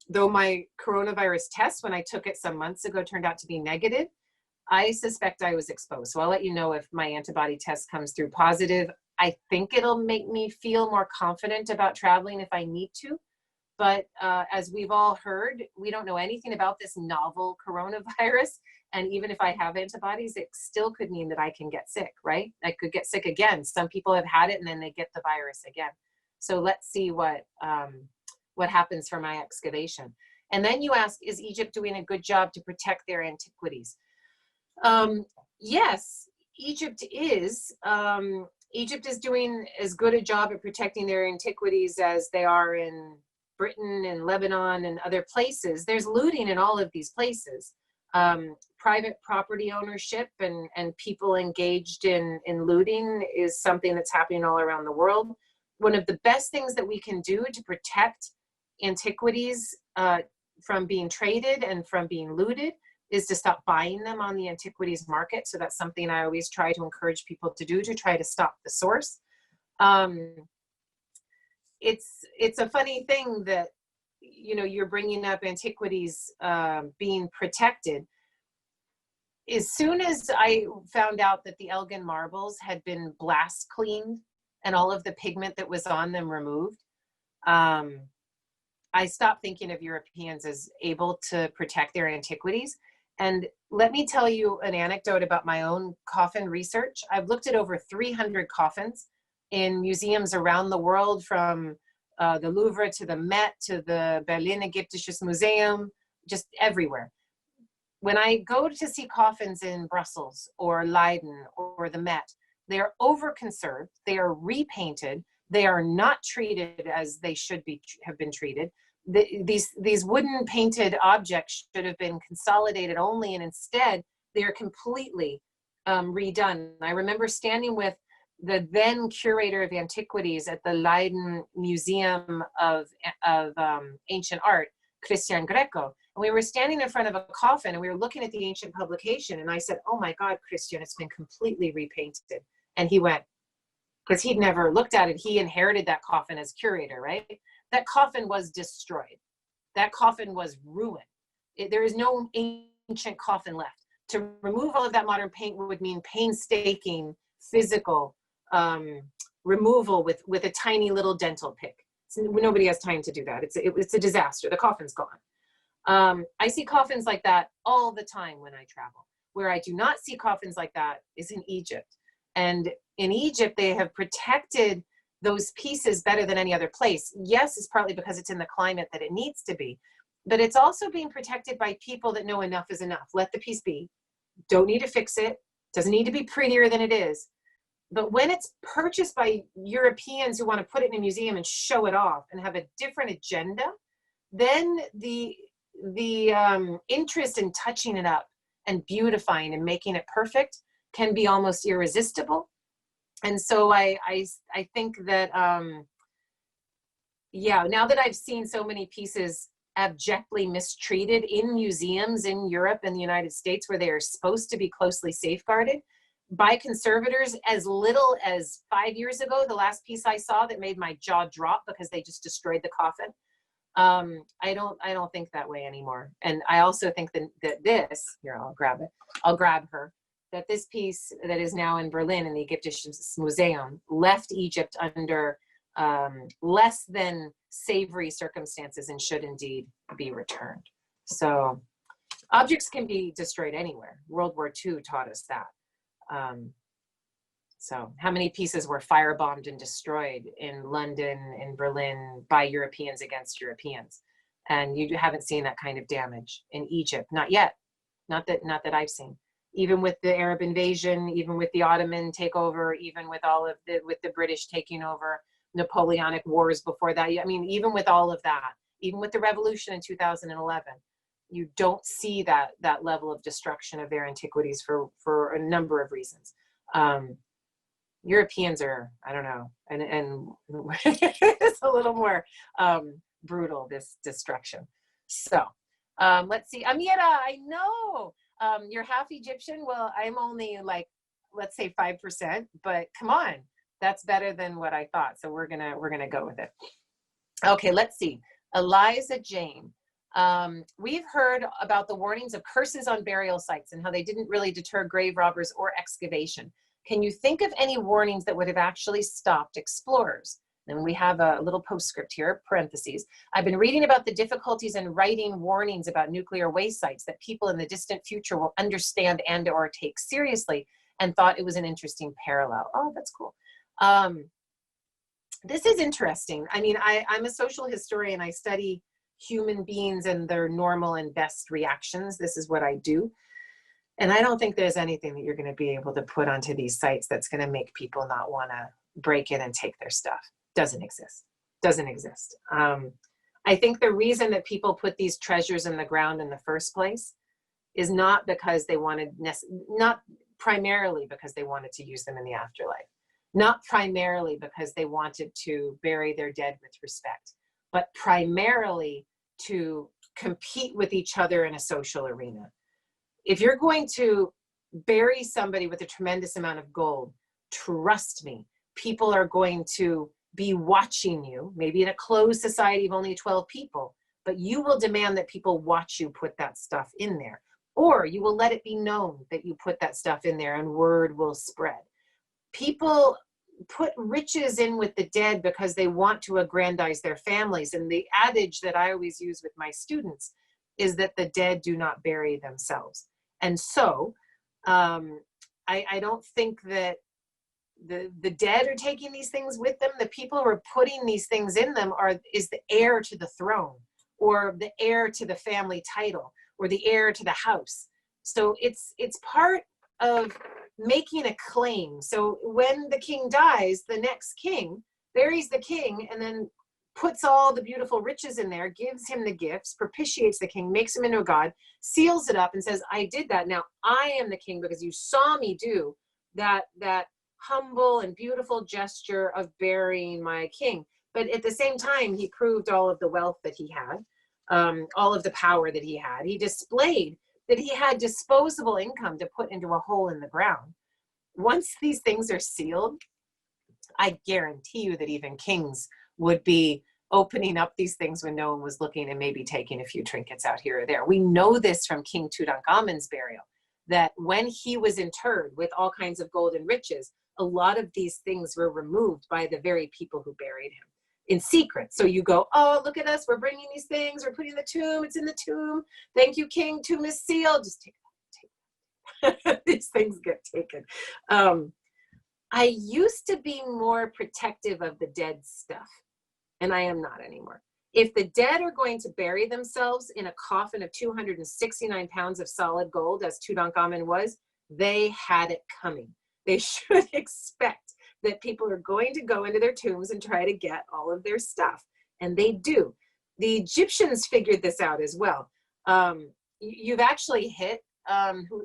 Though my coronavirus test, when I took it some months ago, turned out to be negative, I suspect I was exposed. So I'll let you know if my antibody test comes through positive. I think it'll make me feel more confident about traveling if I need to. But as we've all heard, we don't know anything about this novel coronavirus. And even if I have antibodies, it still could mean that I can get sick, right? I could get sick again. Some people have had it and then they get the virus again. So let's see what happens for my excavation. And then you ask, is Egypt doing a good job to protect their antiquities? Yes, Egypt is. Egypt is doing as good a job at protecting their antiquities as they are in Britain and Lebanon and other places. There's looting in all of these places. Private property ownership and people engaged in looting is something that's happening all around the world. One of the best things that we can do to protect antiquities from being traded and from being looted is to stop buying them on the antiquities market. So that's something I always try to encourage people to do, to try to stop the source. It's a funny thing that, you know, you're bringing up antiquities being protected. As soon as I found out that the Elgin marbles had been blast cleaned and all of the pigment that was on them removed, I stopped thinking of Europeans as able to protect their antiquities. And let me tell you an anecdote about my own coffin research. I've looked at over 300 coffins in museums around the world, from the Louvre to the Met to the Berlin Egyptisches Museum, just everywhere. When I go to see coffins in Brussels or Leiden or the Met, they are over-conserved, they are repainted, they are not treated as they should have been treated. These wooden painted objects should have been consolidated only, and instead they are completely redone. I remember standing with the then curator of antiquities at the Leiden Museum of Ancient Art, Christian Greco, and we were standing in front of a coffin and we were looking at the ancient publication, and I said, "Oh my God, Christian, it's been completely repainted." And he went, because he'd never looked at it, he inherited that coffin as curator, right? That coffin was destroyed. That coffin was ruined. There is no ancient coffin left. To remove all of that modern paint would mean painstaking physical removal with a tiny little dental pick. Nobody has time to do that. It's a disaster. The coffin's gone. I see coffins like that all the time when I travel. Where I do not see coffins like that is in Egypt. And in Egypt, they have protected those pieces better than any other place. Yes, it's partly because it's in the climate that it needs to be, but it's also being protected by people that know enough is enough. Let the piece be. Don't need to fix it. Doesn't need to be prettier than it is. But when it's purchased by Europeans who want to put it in a museum and show it off and have a different agenda, then the interest in touching it up and beautifying and making it perfect can be almost irresistible. And so I think that, yeah, now that I've seen so many pieces abjectly mistreated in museums in Europe and the United States, where they are supposed to be closely safeguarded by conservators. As little as 5 years ago, the last piece I saw that made my jaw drop because they just destroyed the coffin. I don't think that way anymore. And I also think that this, here, I'll grab her, that this piece that is now in Berlin in the Egyptologist Museum left Egypt under less than savory circumstances and should indeed be returned. So objects can be destroyed anywhere. World War II taught us that. So how many pieces were firebombed and destroyed in London, in Berlin, by Europeans against Europeans? And you haven't seen that kind of damage in Egypt, not yet, not that I've seen. Even with the Arab invasion, even with the Ottoman takeover, even with all of with the British taking over, Napoleonic wars before that. I mean, even with all of that, even with the revolution in 2011, you don't see that level of destruction of their antiquities for a number of reasons. Europeans are, I don't know, and it's a little more brutal, this destruction. So let's see, Amira, I know you're half Egyptian. Well, I'm only like, let's say 5%, but come on, that's better than what I thought. So we're gonna go with it. Okay, let's see, Eliza Jane. We've heard about the warnings of curses on burial sites and how they didn't really deter grave robbers or excavation. Can you think of any warnings that would have actually stopped explorers? And we have a little postscript here, parentheses. I've been reading about the difficulties in writing warnings about nuclear waste sites that people in the distant future will understand and or take seriously, and thought it was an interesting parallel. Oh, that's cool. This is interesting. I mean, I'm a social historian. I study human beings and their normal and best reactions. This is what I do. And I don't think there's anything that you're going to be able to put onto these sites that's going to make people not want to break in and take their stuff. Doesn't exist. Doesn't exist. I think the reason that people put these treasures in the ground in the first place is not because they wanted, not primarily because they wanted to use them in the afterlife, not primarily because they wanted to bury their dead with respect, but primarily to compete with each other in a social arena. If you're going to bury somebody with a tremendous amount of gold, trust me, people are going to be watching you, maybe in a closed society of only 12 people, but you will demand that people watch you put that stuff in there, or you will let it be known that you put that stuff in there and word will spread. People put riches in with the dead because they want to aggrandize their families. And the adage that I always use with my students is that the dead do not bury themselves. And so I don't think that the dead are taking these things with them. The people who are putting these things in them is the heir to the throne, or the heir to the family title, or the heir to the house. So it's part of making a claim. So when the king dies, the next king buries the king and then puts all the beautiful riches in there, gives him the gifts, propitiates the king, makes him into a god, seals it up and says, I did that. Now I am the king because you saw me do that humble and beautiful gesture of burying my king. But at the same time, he proved all of the wealth that he had, all of the power that he had. He displayed that he had disposable income to put into a hole in the ground. Once these things are sealed, I guarantee you that even kings would be opening up these things when no one was looking and maybe taking a few trinkets out here or there. We know this from King Tutankhamun's burial, that when he was interred with all kinds of gold and riches, a lot of these things were removed by the very people who buried him in secret. So you go, oh, look at us, we're bringing these things, we're putting the tomb, it's in the tomb. Thank you, King, tomb is sealed. Just take it. These things get taken. I used to be more protective of the dead stuff, and I am not anymore. If the dead are going to bury themselves in a coffin of 269 pounds of solid gold, as Tutankhamun was, they had it coming. They should expect that people are going to go into their tombs and try to get all of their stuff. And they do. The Egyptians figured this out as well. You've actually hit,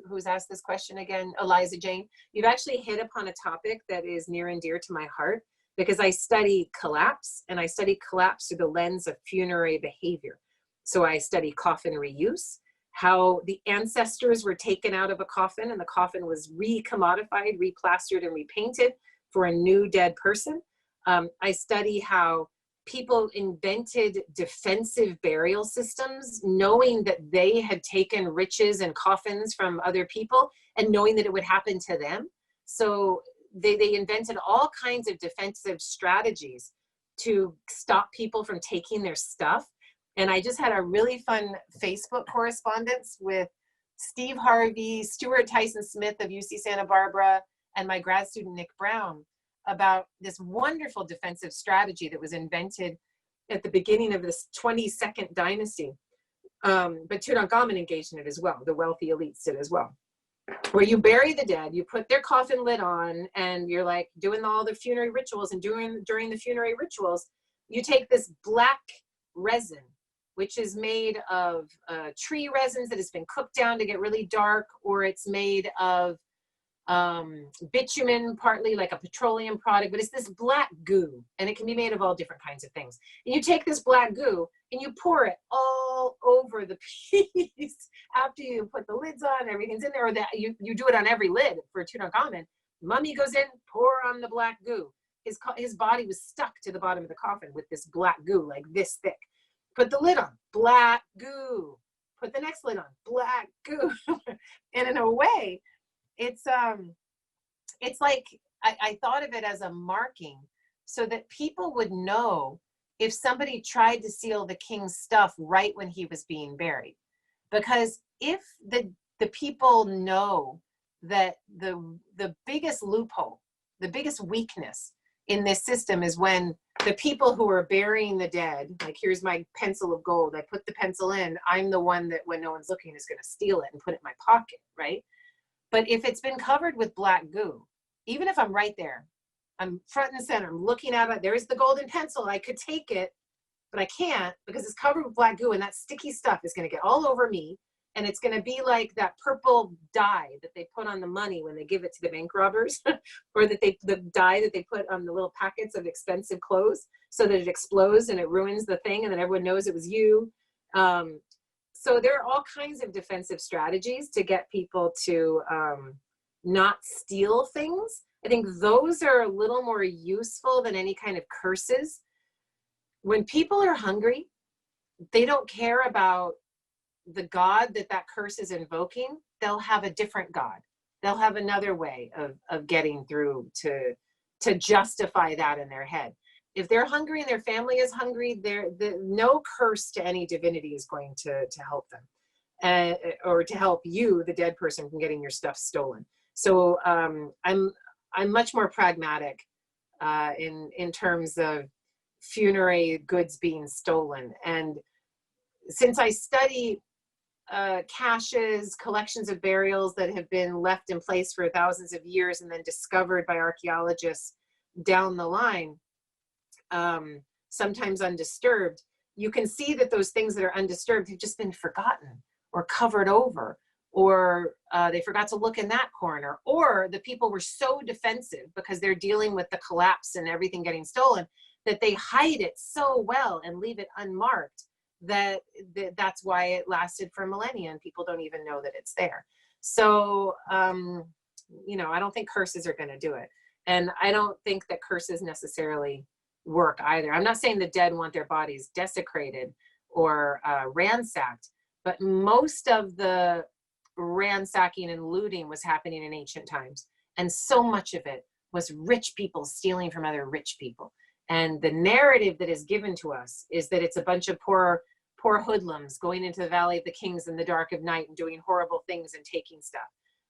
who's asked this question again? Eliza Jane. You've actually hit upon a topic that is near and dear to my heart, because I study collapse, and I study collapse through the lens of funerary behavior. So I study coffin reuse, how the ancestors were taken out of a coffin and the coffin was re-commodified, replastered, and repainted for a new dead person. I study how people invented defensive burial systems, knowing that they had taken riches and coffins from other people and knowing that it would happen to them. So they invented all kinds of defensive strategies to stop people from taking their stuff. And I just had a really fun Facebook correspondence with Steve Harvey, Stuart Tyson Smith of UC Santa Barbara, and my grad student, Nick Brown, about this wonderful defensive strategy that was invented at the beginning of this 22nd dynasty. But Tutankhamun engaged in it as well. The wealthy elites did as well. Where you bury the dead, you put their coffin lid on, and you're like doing all the funerary rituals, and during the funerary rituals, you take this black resin, which is made of tree resins that has been cooked down to get really dark, or it's made of bitumen, partly like a petroleum product, but it's this black goo, and it can be made of all different kinds of things. And you take this black goo and you pour it all over the piece after you put the lids on, everything's in there, or that you do it on every lid for Tutankhamun. Mummy goes in, pour on the black goo. His body was stuck to the bottom of the coffin with this black goo, like this thick. Put the lid on, black goo. Put the next lid on, black goo. And in a way, it's like, I thought of it as a marking so that people would know if somebody tried to steal the king's stuff right when he was being buried. Because if the people know that the biggest loophole, the biggest weakness in this system is when the people who are burying the dead, like, here's my pencil of gold, I put the pencil in, I'm the one that when no one's looking is going to steal it and put it in my pocket, right? But if it's been covered with black goo, even if I'm right there, I'm front and center, I'm looking at it, there's the golden pencil, I could take it, but I can't because it's covered with black goo, and that sticky stuff is going to get all over me, and it's going to be like that purple dye that they put on the money when they give it to the bank robbers, or that the dye that they put on the little packets of expensive clothes so that it explodes and it ruins the thing, and then everyone knows it was you. So there are all kinds of defensive strategies to get people to not steal things. I think those are a little more useful than any kind of curses. When people are hungry, they don't care about the God that curse is invoking. They'll have a different God. They'll have another way of getting through to justify that in their head. If they're hungry and their family is hungry, no curse to any divinity is going to help them, or to help you, the dead person, from getting your stuff stolen. So I'm much more pragmatic in terms of funerary goods being stolen. And since I study caches, collections of burials that have been left in place for thousands of years and then discovered by archaeologists down the line, sometimes undisturbed, you can see that those things that are undisturbed have just been forgotten or covered over, or they forgot to look in that corner, or the people were so defensive because they're dealing with the collapse and everything getting stolen that they hide it so well and leave it unmarked that's why it lasted for millennia and people don't even know that it's there. So, you know, I don't think curses are going to do it. And I don't think that curses necessarily work either. I'm not saying the dead want their bodies desecrated or ransacked, but most of the ransacking and looting was happening in ancient times. And so much of it was rich people stealing from other rich people. And the narrative that is given to us is that it's a bunch of poor hoodlums going into the Valley of the Kings in the dark of night and doing horrible things and taking stuff,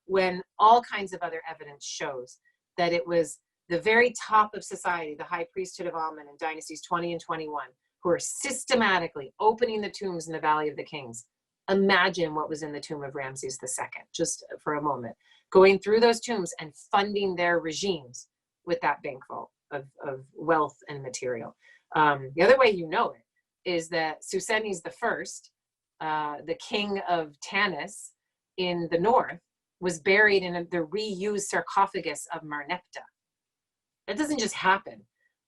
when all kinds of other evidence shows that it was the very top of society, the high priesthood of Amun in dynasties 20 and 21, who are systematically opening the tombs in the Valley of the Kings. Imagine what was in the tomb of Ramses II, just for a moment, going through those tombs and funding their regimes with that bank vault of wealth and material. The other way you know it is that Susenes I, the king of Tanis in the north, was buried in the reused sarcophagus of Merneptah. That doesn't just happen.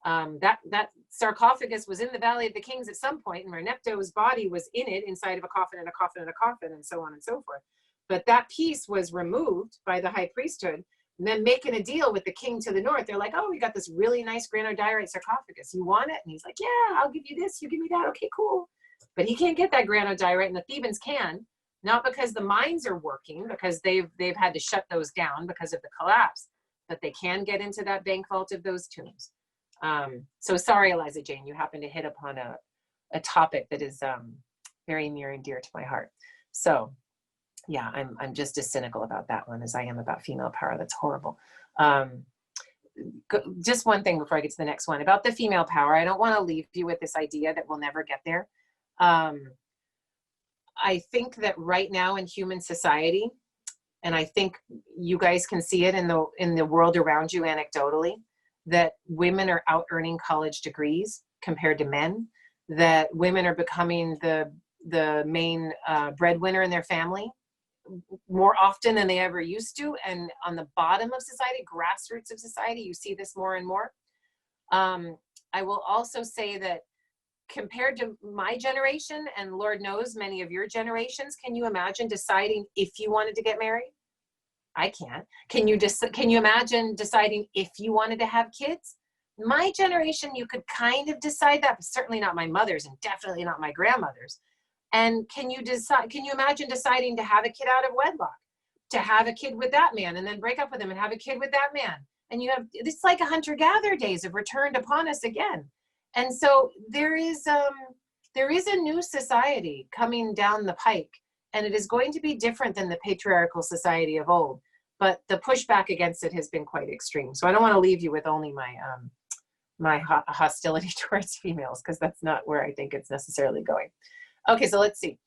That sarcophagus was in the Valley of the Kings at some point, and Merneptah's body was in it, inside of a coffin and a coffin and a coffin, and so on and so forth. But that piece was removed by the high priesthood, and then making a deal with the king to the north. They're like, oh, we got this really nice granodiorite sarcophagus. You want it? And he's like, yeah, I'll give you this. You give me that. Okay, cool. But he can't get that granodiorite, and the Thebans can, not because the mines are working, because they've had to shut those down because of the collapse, but they can get into that bank vault of those tombs. So sorry, Eliza Jane, you happen to hit upon a topic that is very near and dear to my heart. So yeah, I'm just as cynical about that one as I am about female power. That's horrible. Just one thing before I get to the next one about the female power. I don't want to leave you with this idea that we'll never get there. I think that right now in human society, and I think you guys can see it in the world around you anecdotally, that women are out earning college degrees compared to men, that women are becoming the main breadwinner in their family more often than they ever used to. And on the bottom of society, grassroots of society, you see this more and more. I will also say that compared to my generation, and Lord knows many of your generations, can you imagine deciding if you wanted to get married? I can't. Can you imagine deciding if you wanted to have kids? My generation, you could kind of decide that, but certainly not my mother's and definitely not my grandmother's. And can you imagine deciding to have a kid out of wedlock, to have a kid with that man and then break up with him and have a kid with that man? And it's like a hunter-gatherer days have returned upon us again. And so there is a new society coming down the pike, and it is going to be different than the patriarchal society of old, but the pushback against it has been quite extreme. So I don't want to leave you with only my hostility towards females, because that's not where I think it's necessarily going. Okay, so let's see.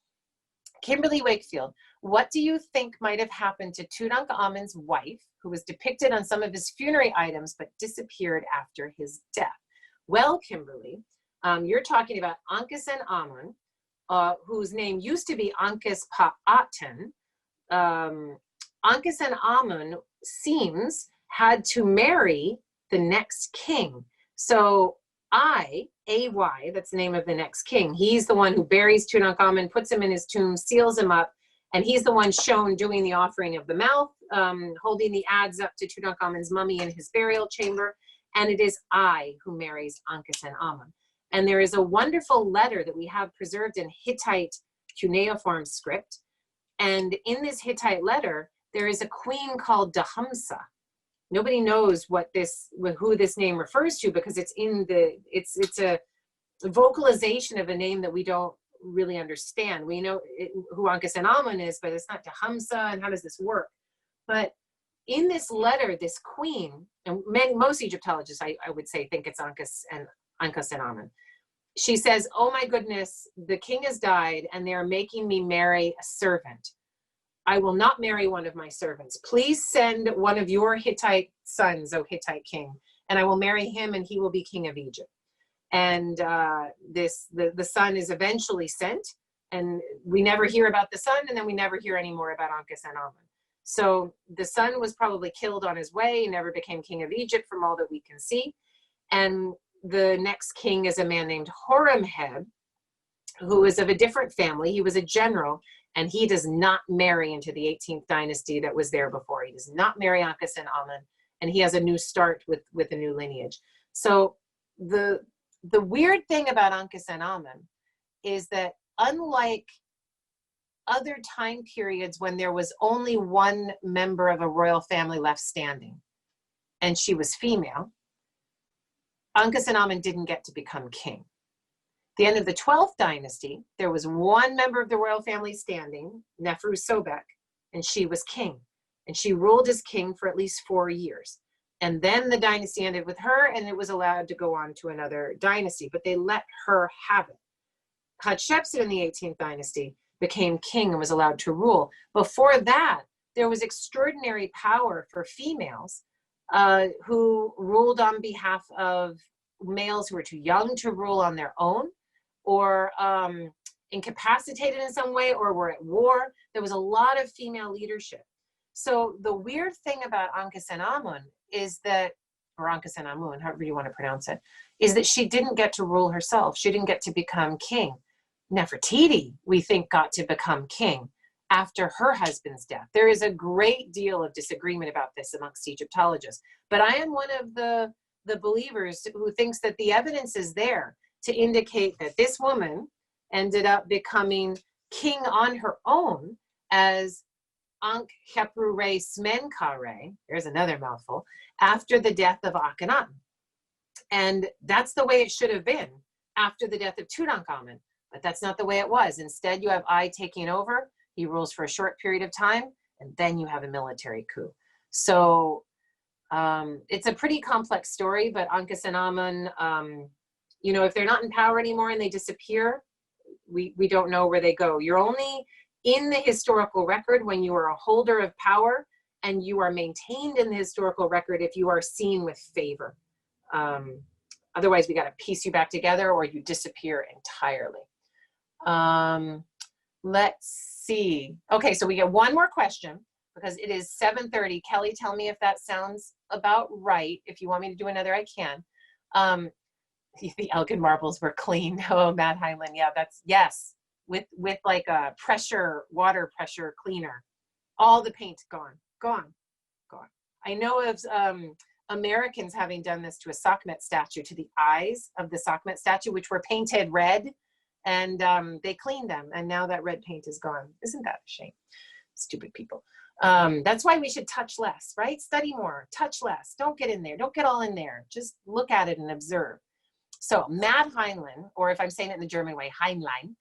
Kimberly Wakefield, what do you think might have happened to Tutankhamun's wife, who was depicted on some of his funerary items but disappeared after his death? Well, Kimberly, you're talking about Ankhesenamun, whose name used to be Ankhis-pa-Aten. Ankhesenamun seems had to marry the next king. So AY, that's the name of the next king. He's the one who buries Tutankhamun, puts him in his tomb, seals him up, and he's the one shown doing the offering of the mouth, holding the adze up to Tutankhamun's mummy in his burial chamber. And it is I who marries Ankhesenamun. And there is a wonderful letter that we have preserved in Hittite cuneiform script. And in this Hittite letter, there is a queen called Dahumsa. Nobody knows who this name refers to, because it's it's a vocalization of a name that we don't really understand. We know who Ankhesenamun is, but it's not Dahumsa, and how does this work? But in this letter, this queen, and most Egyptologists, I would say, think it's Ankhesenamun. She says, oh my goodness, the king has died and they're making me marry a servant. I will not marry one of my servants. Please send one of your Hittite sons, O Hittite king, and I will marry him and he will be king of Egypt. And the son is eventually sent, and we never hear about the son, and then we never hear any more about Ankhesenamun. So the son was probably killed on his way, never became king of Egypt from all that we can see. And the next king is a man named Horemheb, who is of a different family. He was a general, and he does not marry into the 18th dynasty that was there before. He does not marry Ankhesenamun, and he has a new start with a new lineage. So the weird thing about Ankhesenamun is that, unlike other time periods when there was only one member of a royal family left standing, and she was female, Ankhesenamun didn't get to become king. At the end of the 12th dynasty, there was one member of the royal family standing, Nefru Sobek, and she was king. And she ruled as king for at least 4 years. And then the dynasty ended with her, and it was allowed to go on to another dynasty, but they let her have it. Hatshepsut in the 18th dynasty became king and was allowed to rule. Before that, there was extraordinary power for females who ruled on behalf of males who were too young to rule on their own, or incapacitated in some way, or were at war. There was a lot of female leadership. So the weird thing about Ankhesenamun is that, or Ankhesenamun, however you want to pronounce it, is that she didn't get to rule herself. She didn't get to become king. Nefertiti, we think, got to become king after her husband's death. There is a great deal of disagreement about this amongst Egyptologists, but I am one of the believers who thinks that the evidence is there to indicate that this woman ended up becoming king on her own as Ankh-Khepru-Re Smenkhare, there's another mouthful, after the death of Akhenaten. And that's the way it should have been after the death of Tutankhamun, but that's not the way it was. Instead, you have Ai taking over. He rules for a short period of time, and then you have a military coup. So it's a pretty complex story, but Ankhes and Amun, you know, if they're not in power anymore and they disappear, we don't know where they go. You're only in the historical record when you are a holder of power, and you are maintained in the historical record if you are seen with favor. Otherwise, we got to piece you back together or you disappear entirely. Let's see. Okay, so we get one more question because it is 7:30. Kelly, tell me if that sounds about right. If you want me to do another, I can. The Elgin marbles were clean. Oh, Matt Hyland. Yeah, that's, yes. With like a water pressure cleaner. All the paint gone. I know of Americans having done this to a Sekhmet statue, to the eyes of the Sekhmet statue, which were painted red, and they cleaned them, and now that red paint is gone. Isn't that a shame? Stupid people. That's why we should touch less, right? Study more, touch less. Don't get in there. Don't get all in there. Just look at it and observe. So Matt Heinlein, or if I'm saying it in the German way, Heinlein,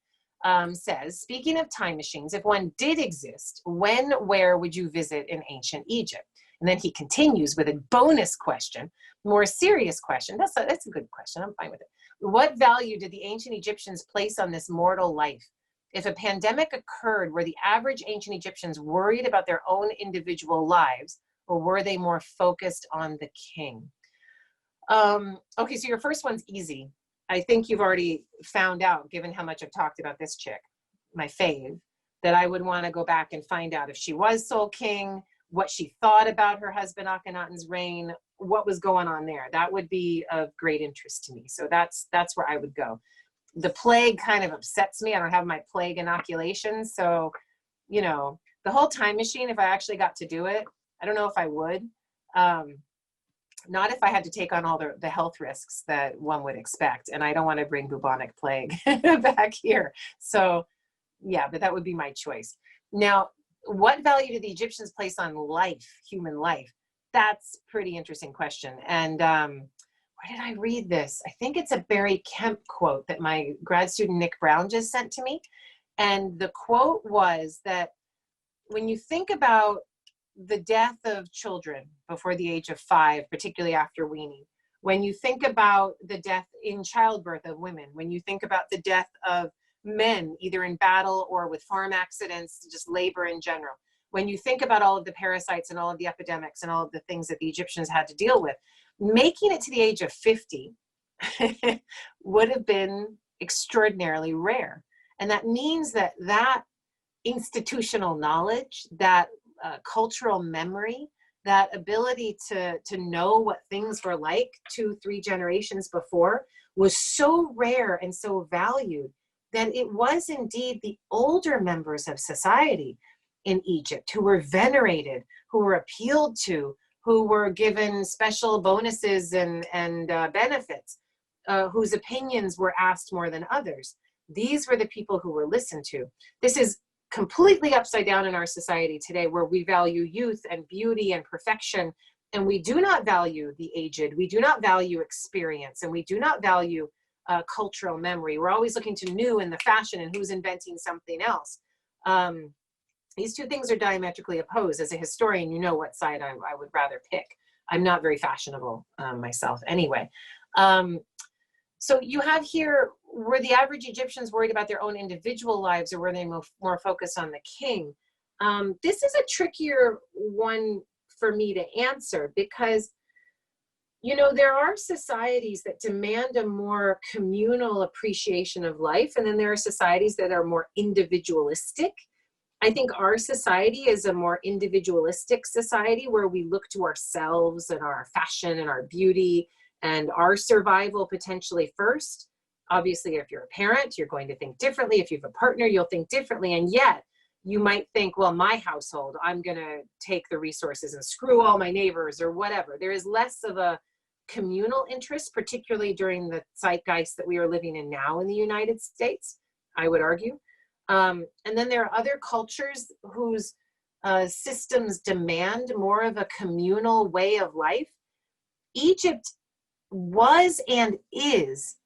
says, speaking of time machines, if one did exist, when, where would you visit in ancient Egypt? And then he continues with a bonus question, more serious question. That's a good question. I'm fine with it. What value did the ancient Egyptians place on this mortal life? If a pandemic occurred, were the average ancient Egyptians worried about their own individual lives, or were they more focused on the king? Okay, so your first one's easy. I think you've already found out, given how much I've talked about this chick, my fave, that I would want to go back and find out if she was sole king, what she thought about her husband Akhenaten's reign, what was going on there. That would be of great interest to me. So that's where I would go. The plague kind of upsets me. I don't have my plague inoculation. So, you know, the whole time machine, if I actually got to do it, I don't know if I would. Not if I had to take on all the health risks that one would expect. And I don't want to bring bubonic plague back here. So yeah, but that would be my choice. Now, what value did the Egyptians place on life, human life? That's a pretty interesting question. And where did I read this? I think it's a Barry Kemp quote that my grad student Nick Brown just sent to me. And the quote was that when you think about the death of children before the age of 5, particularly after weaning, when you think about the death in childbirth of women, when you think about the death of men, either in battle or with farm accidents, just labor in general, when you think about all of the parasites and all of the epidemics and all of the things that the Egyptians had to deal with, making it to the age of 50 would have been extraordinarily rare. And that means that that institutional knowledge, that cultural memory, that ability to know what things were like 2-3 generations before was so rare and so valued that it was indeed the older members of society in Egypt who were venerated, who were appealed to, who were given special bonuses and benefits, whose opinions were asked more than others. These were the people who were listened to. This is completely upside down in our society today, where we value youth and beauty and perfection, and we do not value the aged, we do not value experience, and we do not value cultural memory. We're always looking to new and the fashion and who's inventing something else. These two things are diametrically opposed. As a historian, you know what side I would rather pick. I'm not very fashionable myself anyway. So you have here, were the average Egyptians worried about their own individual lives, or were they more focused on the king? This is a trickier one for me to answer because, you know, there are societies that demand a more communal appreciation of life, and then there are societies that are more individualistic. I think our society is a more individualistic society where we look to ourselves and our fashion and our beauty and our survival potentially first. Obviously, if you're a parent, you're going to think differently. If you have a partner, you'll think differently. And yet you might think, well, my household, I'm going to take the resources and screw all my neighbors or whatever. There is less of a communal interest, particularly during the zeitgeist that we are living in now in the United States, I would argue. And then there are other cultures whose systems demand more of a communal way of life. Egypt was and is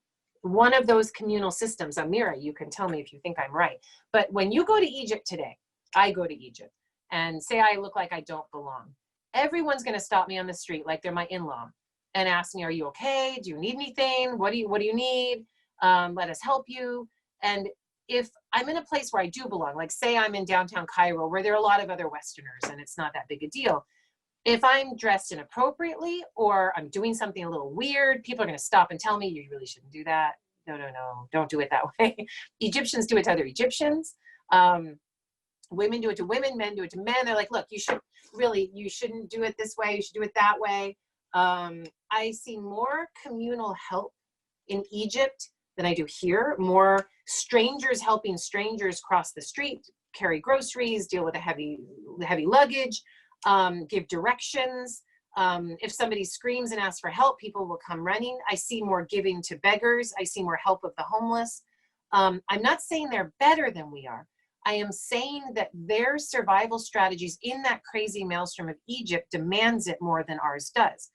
one of those communal systems. Amira, you can tell me if you think I'm right. But when you go to Egypt today, I go to Egypt and say I look like I don't belong, everyone's going to stop me on the street like they're my in-law and ask me, are you okay? Do you need anything? What do you need? Let us help you. And if I'm in a place where I do belong, like say I'm in downtown Cairo where there are a lot of other Westerners and it's not that big a deal, if I'm dressed inappropriately or I'm doing something a little weird, people are going to stop and tell me, you really shouldn't do that. No, don't do it that way. Egyptians do it to other Egyptians. Women do it to women, men do it to men. They're like, look, you shouldn't do it this way. You should do it that way. I see more communal help in Egypt than I do here. More strangers helping strangers cross the street, carry groceries, deal with a heavy luggage. Give directions. If somebody screams and asks for help, people will come running. I see more giving to beggars. I see more help of the homeless. I'm not saying they're better than we are. I am saying that their survival strategies in that crazy maelstrom of Egypt demands it more than ours does.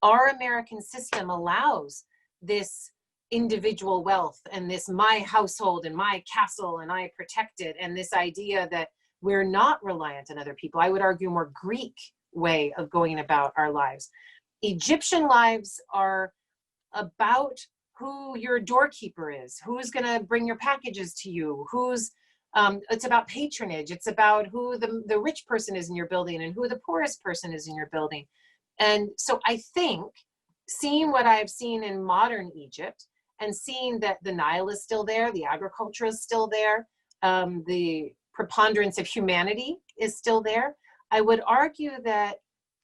Our American system allows this individual wealth and this my household and my castle and I protect it, and this idea that we're not reliant on other people. I would argue a more Greek way of going about our lives. Egyptian lives are about who your doorkeeper is, who's going to bring your packages to you, it's about patronage. It's about who the rich person is in your building and who the poorest person is in your building. And so I think seeing what I've seen in modern Egypt and seeing that the Nile is still there, the agriculture is still there, the preponderance of humanity is still there, I would argue that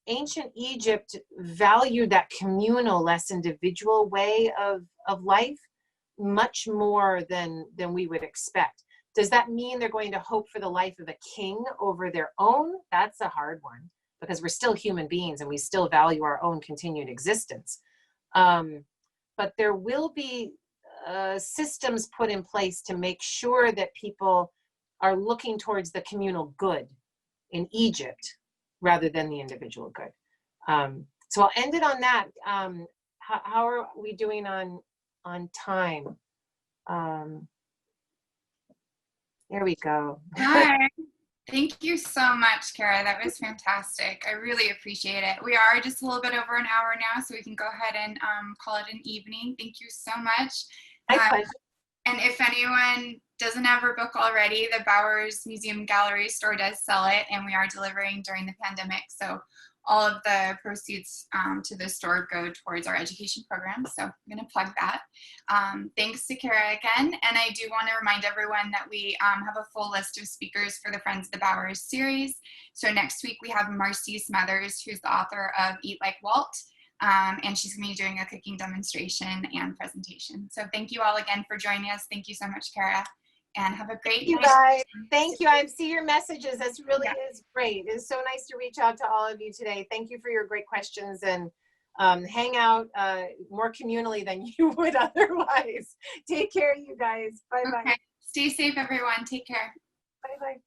ancient Egypt valued that communal, less individual way of life much more than we would expect. Does that mean they're going to hope for the life of a king over their own? That's a hard one, because we're still human beings and we still value our own continued existence. But there will be systems put in place to make sure that people are looking towards the communal good in Egypt rather than the individual good. So I'll end it on that. How are we doing on time? There we go. Hi. Thank you so much, Kara. That was fantastic. I really appreciate it. We are just a little bit over an hour now, so we can go ahead and call it an evening. Thank you so much. My pleasure. And if anyone doesn't have her book already, the Bowers Museum Gallery store does sell it, and we are delivering during the pandemic. So all of the proceeds to the store go towards our education program. So I'm going to plug that. Thanks to Kara again. And I do want to remind everyone that we have a full list of speakers for the Friends of the Bowers series. So next week we have Marcy Smothers, who's the author of Eat Like Walt. And she's going to be doing a cooking demonstration and presentation. So thank you all again for joining us. Thank you so much, Kara. And have a great night. You guys. Thank you. I see your messages. That's really is great. It's so nice to reach out to all of you today. Thank you for your great questions, and hang out more communally than you would otherwise. Take care, you guys. Bye-bye. Okay. Stay safe, everyone. Take care. Bye-bye.